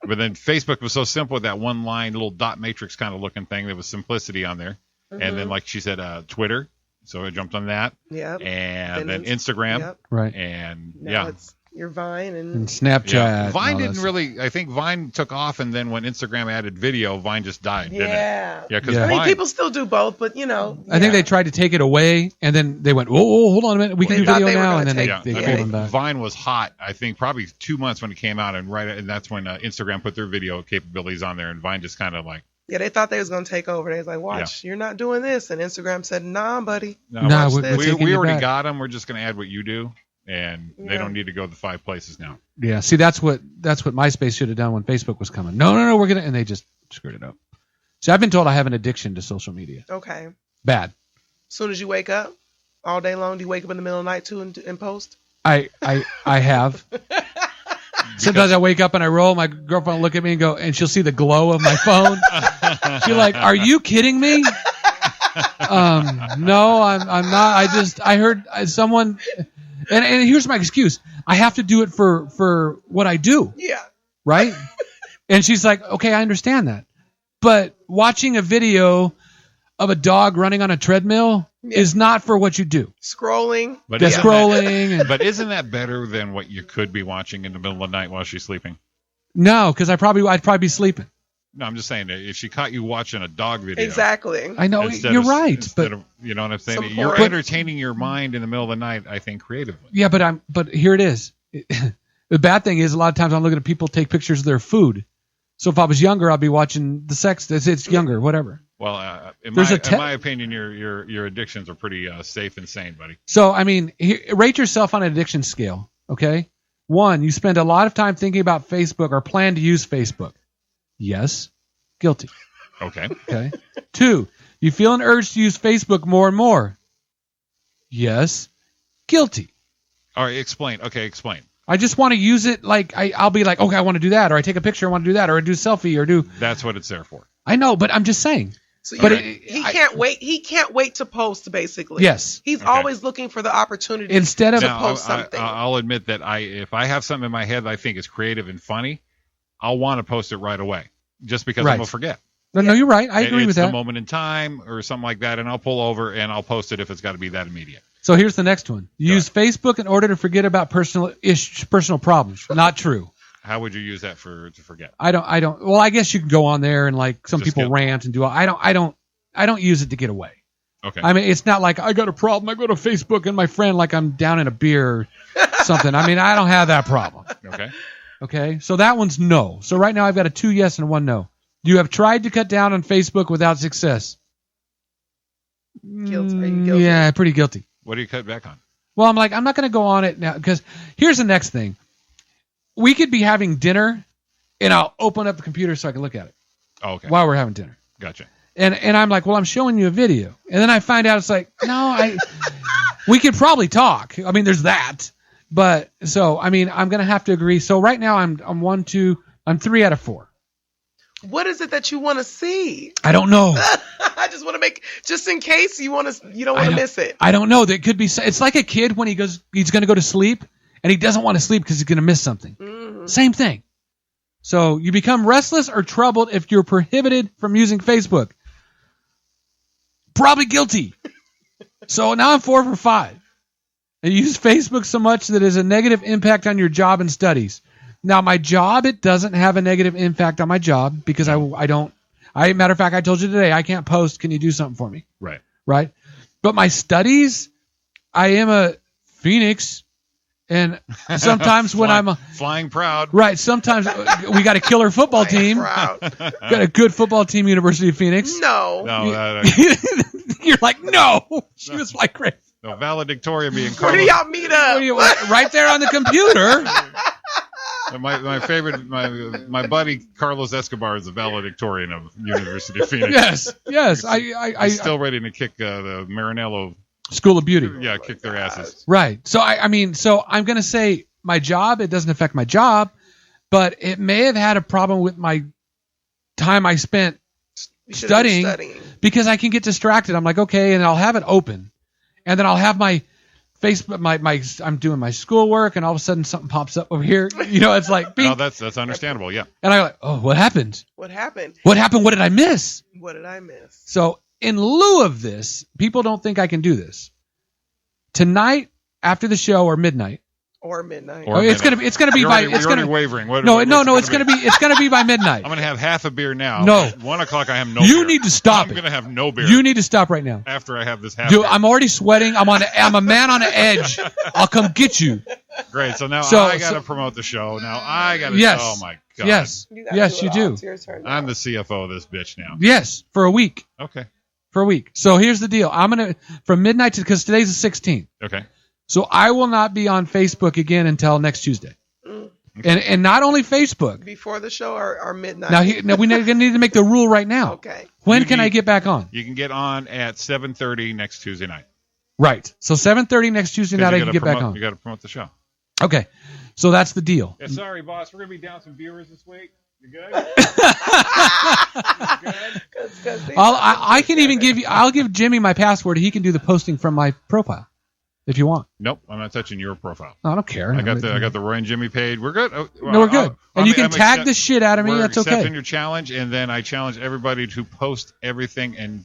But then Facebook was so simple with that one line, little dot matrix kind of looking thing. There was simplicity on there. Mm-hmm. And then, like she said, Twitter. So I jumped on that. Yep. And then Instagram. Yep. Right. And now it's your Vine and Snapchat. Yeah. Vine didn't really. I think Vine took off, and then when Instagram added video, Vine just died. Didn't it? Yeah, because I mean, people still do both, but I think they tried to take it away, and then they went, "Oh, hold on a minute, we can do video now," and then they pulled them back. Vine was hot. I think probably 2 months when it came out, and that's when Instagram put their video capabilities on there, and Vine just kind of like. Yeah, they thought they was going to take over. They was like, watch, you're not doing this. And Instagram said, nah, buddy. We already got them. We're just going to add what you do. And they don't need to go the 5 places now. Yeah, see, that's what MySpace should have done when Facebook was coming. No, we're going to, and they just screwed it up. See, I've been told I have an addiction to social media. Okay. Bad. As soon as you wake up, all day long, do you wake up in the middle of the night too and post? I have. Sometimes I wake up and I roll. My girlfriend will look at me and go, and she'll see the glow of my phone. She's like, "Are you kidding me?" No, I'm not. I heard someone, and here's my excuse. I have to do it for what I do. Yeah. Right. And she's like, "Okay, I understand that, but watching a video of a dog running on a treadmill is not for what you do." Scrolling. But but isn't that better than what you could be watching in the middle of the night while she's sleeping? No, because I'd probably be sleeping. No, I'm just saying, if she caught you watching a dog video. Exactly. I know, you're right. But you know what I'm saying? You're entertaining your mind in the middle of the night, I think, creatively. Yeah, but here it is. The bad thing is a lot of times I'm looking at people take pictures of their food. So if I was younger, I'd be watching the sex. It's younger, whatever. Well, in There's my opinion, your addictions are pretty safe and sane, buddy. So, I mean, rate yourself on an addiction scale, okay? 1, you spend a lot of time thinking about Facebook or plan to use Facebook. Yes. Guilty. Okay. Okay. 2, you feel an urge to use Facebook more and more. Yes. Guilty. All right, explain. Okay, explain. I just want to use it like I'll be like, okay, I want to do that, or I take a picture, I want to do that, or I do a selfie, or do. That's what it's there for. I know, but I'm just saying. So But he can't wait. He can't wait to post. Basically, Yes. He's Okay. always looking for the opportunity. Instead of to Now, post something. I'll admit that if I have something in my head that I think is creative and funny, I'll want to post it right away, just because Right. I'm gonna forget. no, you're right. I agree it's with the that. moment in time or something like that, and I'll pull over and I'll post it if it's got to be that immediate. So here's the next one. You Go use Facebook in order to forget about personal problems. Not true. How would you use that to forget? I don't. Well, I guess you can go on there and like some Just people get- rant and do. I don't use it to get away. Okay. I mean, it's not like I got a problem. I go to Facebook and my friend like I'm down in a beer or something. I mean, I don't have that problem. Okay. Okay. So that one's no. So right now I've got a 2 yes and 1 no. You have tried to cut down on Facebook without success. Guilty. Are you guilty? Yeah, pretty guilty. What do you cut back on? Well, I'm like, I'm not going to go on it now because here's the next thing. We could be having dinner and I'll open up the computer so I can look at it Oh, okay. while we're having dinner. Gotcha. And I'm like, well, I'm showing you a video. And then I find out it's like, no, we could probably talk. I mean, there's that. But so, I mean, I'm going to have to agree. So right now I'm 3 out of 4. What is it that you want to see? I don't know. I just want to make, just in case you don't want to miss it. I don't know. That could be, it's like a kid when he's going to go to sleep and he doesn't want to sleep because he's going to miss something. Mm-hmm. Same thing. So you become restless or troubled if you're prohibited from using Facebook. Probably guilty. So now I'm 4 for 5. I use Facebook so much that it has a negative impact on your job and studies. Now my job, it doesn't have a negative impact on my job because matter of fact, I told you today, I can't post. Can you do something for me? Right. Right. But my studies, I am a Phoenix. And sometimes when I'm flying proud. right, sometimes we got a killer football team. Proud. Got a good football team, University of Phoenix. No. No, You're like, no. She was like, great. no, valedictorian being Where do Carlos. y'all meet up? Right there on the computer. My favorite, my buddy Carlos Escobar is the valedictorian of University of Phoenix. Yes. He's still ready to kick the Marinello. School of Beauty. Yeah, kick their asses. Right. So so I'm going to say my job, it doesn't affect my job, but it may have had a problem with my time I spent You should have been studying because I can get distracted. I'm like, okay, and I'll have it open. And then I'll have my Facebook, I'm doing my schoolwork and all of a sudden something pops up over here. You know, it's like, No, that's understandable. Yeah. and I'm like, oh, what happened? What happened? What happened? What did I miss? What did I miss? So in lieu of this, people don't think I can do this. Tonight after the show or midnight. Or midnight. Or It's gonna be You're by already, you're already wavering. no, it's gonna be by midnight. I'm gonna have half a beer now. No. At 1 o'clock I have no. You beer. need to stop I'm it. gonna have no beer. You need to stop right now. after I have this half. Dude, beer. I'm already sweating. I'm a man on the edge. I'll come get you. Great. So now So- I gotta promote the show. Now I gotta. Yes. Oh my god. Yes. You gotta Yes, do you it all. do. It's your turn now. I'm the CFO of this bitch now. Yes, for a week. Okay. For a week. So here's the deal. I'm gonna from midnight to because today's the 16th. Okay. So I will not be on Facebook again until next Tuesday. And not only Facebook. Before the show or midnight? Now we need to make the rule right now. Okay. When You can I need- get back on? You can get on at 7:30 next Tuesday night. Right. So 7:30 next Tuesday 'Cause night I you can gotta get back promote- on. You got to promote the show. Okay. So that's the deal. Yeah, sorry, boss. We're gonna be down some viewers this week. You good? I can even I'll give Jimmy my password. He can do the posting from my profile if you want. Nope, I'm not touching your profile. No, I don't care. I got the Roy and Jimmy page. We're good. Oh, No, we're good. And you can I'm tag the shit out of me. We're That's accepting okay. your challenge, and then I challenge everybody to post everything and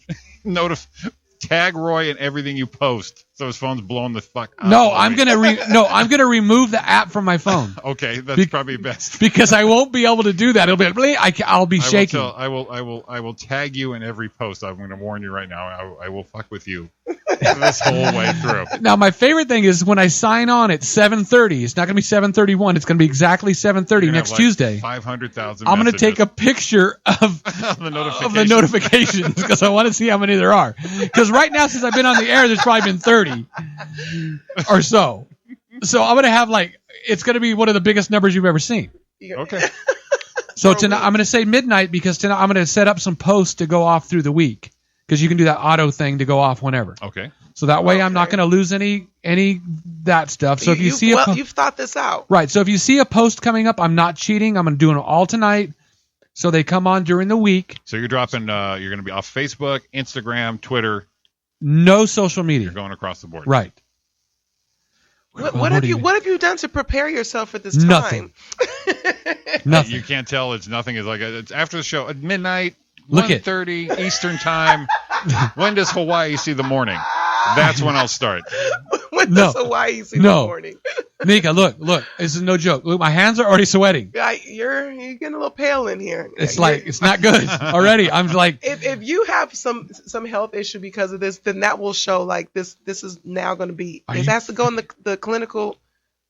tag Roy in everything you post, so his phone's blown the fuck out. No, I'm gonna remove the app from my phone Okay, that's probably best. because I won't be able to do that. It'll be I'll be shaking. I will tag you in every post. I'm going to warn you right now. I will fuck with you this whole way through. Now, my favorite thing is when I sign on at 7:30. It's not going to be 7:31. It's going to be exactly 7:30 next Tuesday. 500,000. I'm going to take a picture of the notifications because I want to see how many there are. Because right now, since I've been on the air, there's probably been 30 or so. So I'm going to have it's going to be one of the biggest numbers you've ever seen. Okay. So tonight I'm going to say midnight because tonight I'm going to set up some posts to go off through the week because you can do that auto thing to go off whenever. Okay. So that way I'm not going to lose any that stuff. So if you see you've thought this out. Right. So if you see a post coming up, I'm not cheating. I'm going to do it all tonight. So they come on during the week. So you're dropping. You're going to be off Facebook, Instagram, Twitter. No social media. You're going across the board. Right. What have you done to prepare yourself for this Nothing. time? Nothing. You can't tell. It's nothing. It's it's after the show at midnight. Look at 1:30 Eastern time. When does Hawaii see the morning? That's when I'll start. When does Hawaii see the morning? Nika, look. This is no joke. Look, my hands are already sweating. You're getting a little pale in here. It's it's not good already. I'm like, if you have some health issue because of this, then that will show this is now going to be. It has to go in the clinical.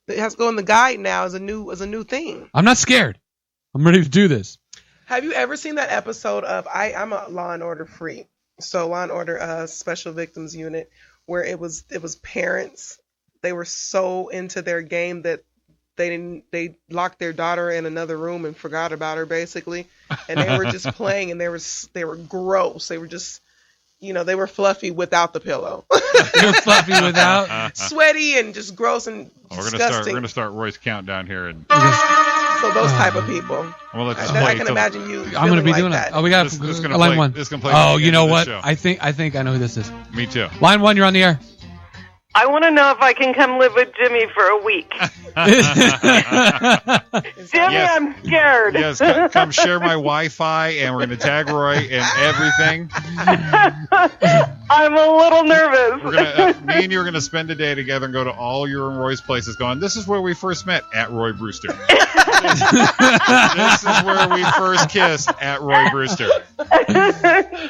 It has to go in the guide now as a new thing. I'm not scared. I'm ready to do this. Have you ever seen that episode of I'm a Law and Order freak, so Law and Order Special Victims Unit, where it was parents. They were so into their game that they locked their daughter in another room and forgot about her basically, and they were just playing, and they were gross. They were just they were fluffy without the pillow. You're fluffy without sweaty and just gross and disgusting. We're gonna start Roy's countdown here and. So those type of people. Well, I can imagine you. I'm going to be doing that. Oh, we got line one. Oh, you know what? I think I know who this is. Me too. Line one, you're on the air. I want to know if I can come live with Jimmy for a week. Jimmy, yes. I'm scared. Yes, come share my Wi-Fi, and we're going to tag Roy and everything. I'm a little nervous. We're gonna, me and you are going to spend a day together and go to all your and Roy's places going, this is where we first met, at Roy Brewster. This is where we first kissed, at Roy Brewster.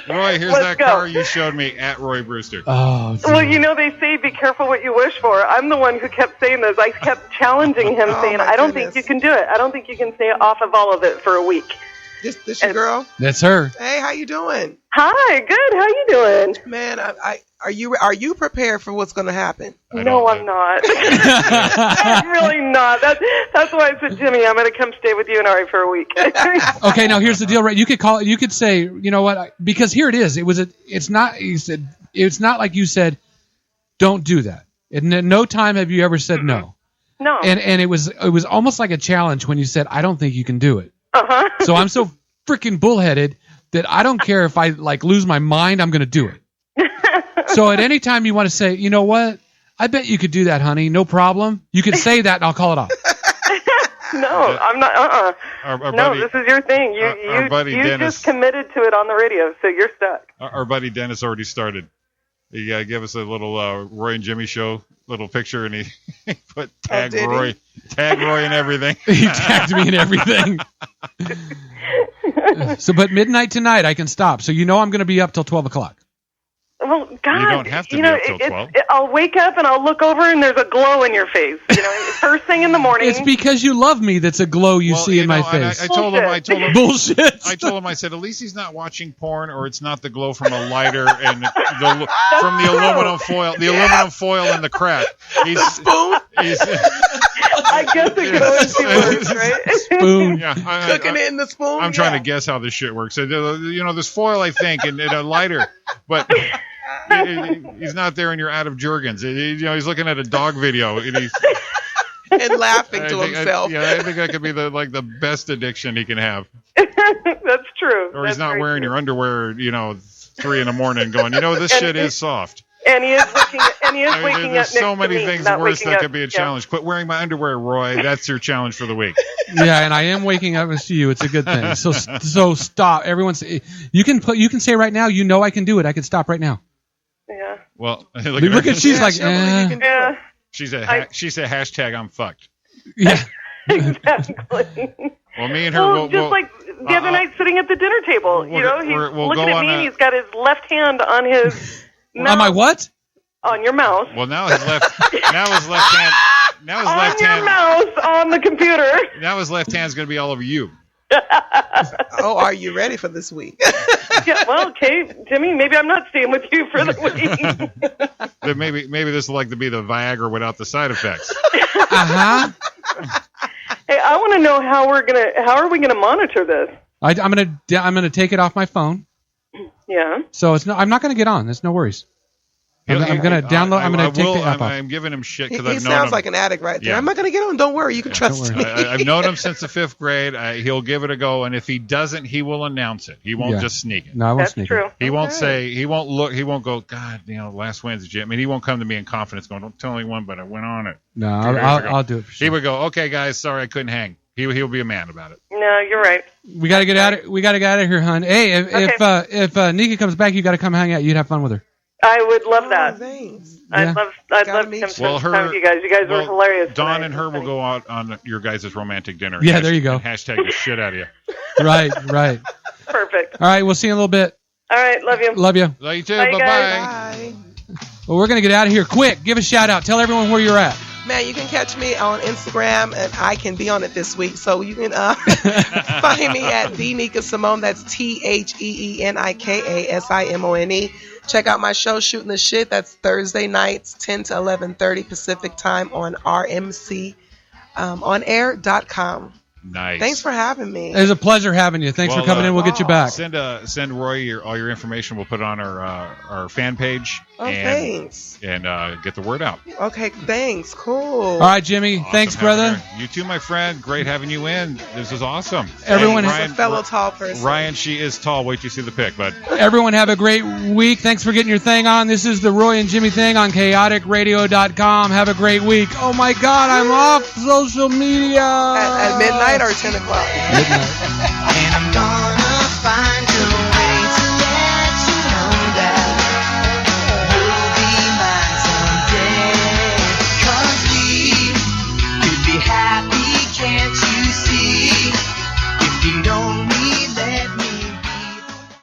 Roy, here's that car you showed me, at Roy Brewster. Oh, well, they say be careful what you wish for. I'm the one who kept saying this. I kept challenging him, saying, I don't think you can do it. I don't think you can stay off of all of it for a week. This your girl? That's her. Hey, how you doing? Hi, good. How you doing? Man, are you prepared for what's going to happen? No, I'm not. I'm really not. That's why I said, Jimmy, I'm going to come stay with you and Ari for a week. Okay, now here's the deal, right? You could call it. You could say, you know what? Because here it is. It's not. You said it's not like you said, don't do that. And at no time have you ever said no. No. And it was almost like a challenge when you said, I don't think you can do it. Uh-huh. So I'm so freaking bullheaded that I don't care if I lose my mind, I'm going to do it. So at any time you want to say, you know what? I bet you could do that, honey. No problem. You could say that and I'll call it off. No, I'm not. Our no, buddy, this is your thing. our buddy you Dennis, just committed to it on the radio, so you're stuck. Our buddy Dennis already started. He gave us a little Roy and Jimmy show little picture, and he put tag Roy and everything. He tagged me in everything. So, but midnight tonight, I can stop. So I'm going to be up till 12 o'clock. Well, God, you don't have to be up till 12. I'll wake up and I'll look over and there's a glow in your face. First thing in the morning. It's because you love me. That's a glow you see in my face. I told him. Bullshit. I told him. I said, at least he's not watching porn, or it's not the glow from a lighter and from the aluminum foil. The aluminum foil in the crack. He's spoon. I guess it could always be worse, right? Spoon. Yeah, cooking it in the spoon. I'm trying to guess how this shit works. So, there's foil, I think, and a lighter, but. He's not there, and you're out of Jergens. He's looking at a dog video, and laughing to himself. I think that could be the best addiction he can have. That's true. Or he's not wearing your underwear, 3 a.m, going, this shit is soft. And he is waking up. There's so many next to me, things worse that could be a challenge. Quit wearing my underwear, Roy. That's your challenge for the week. Yeah, and I am waking up next to you. It's a good thing. So stop. You can say right now, I can do it. I can stop right now. Yeah. Well, look at she's like, yeah. She said hashtag I'm fucked. Yeah. Exactly. Well, me and her. Like the other night, sitting at the dinner table, he's we'll looking at me, and he's got his left hand on his. On my what? On your mouse. Well, now his left hand. Now his left On your hand. mouse on the computer. Now his left hand's going to be all over you. Oh, are you ready for this week? Yeah, well, okay, Jimmy, maybe I'm not staying with you for the week. Then maybe this will be the Viagra without the side effects. Uh-huh. Hey, I want to know how are we gonna monitor this? I'm gonna take it off my phone. Yeah. So I'm not gonna get on. There's no worries. I'm gonna download. I'm gonna take the app off. I'm giving him shit because He I've known sounds him. like an addict right there. Yeah. I'm not going to get on. Don't worry. You can trust me. I've known him since the 5th grade. He'll give it a go, and if he doesn't, he will announce it. He won't just sneak it. No, I won't That's sneak true. it. He won't say. He won't look. He won't go. God, last Wednesday. I mean, he won't come to me in confidence, going, "Don't tell anyone, but I went on it." No, I'll do it. For sure. He would go, "Okay, guys, sorry I couldn't hang." He'll be a man about it. No, you're right. We gotta get out. We gotta get out of here, hon. Hey, if Nika comes back, you gotta come hang out. You'd have fun with her. I would love that. Thanks. Yeah. I'd love to come spend time with you guys. You guys were hilarious. Dawn tonight. and her will go out on your guys' romantic dinner. Yeah, there you go. And hashtag the shit out of you. Right. Perfect. All right, we'll see you in a little bit. All right, love you. Love you. Love you too. Bye, Bye guys. bye. Bye. Well, we're gonna get out of here quick. Give a shout out. Tell everyone where you're at. Man, you can catch me on Instagram, and I can be on it this week. So you can find me at the Nika Simone. That's TheNikaSimone. Check out my show, Shooting the Shit. That's Thursday nights, 10 to 11:30 Pacific time on rmconair.com. Nice. Thanks for having me. It was a pleasure having you. Thanks for coming in. We'll get you back. Send Roy all your information. We'll put it on our fan page. Oh, thanks. And get the word out. Okay, thanks. Cool. All right, Jimmy. Awesome Thanks, having brother. her. You too, my friend. Great having you in. This is awesome. Everyone, He's a fellow tall person. Ryan, she is tall. Wait till you see the pic, bud. everyone have a great week. Thanks for getting your thing on. This is the Roy and Jimmy thing on chaoticradio.com. Have a great week. Oh, my God. I'm off social media. At midnight or 10 o'clock? Midnight.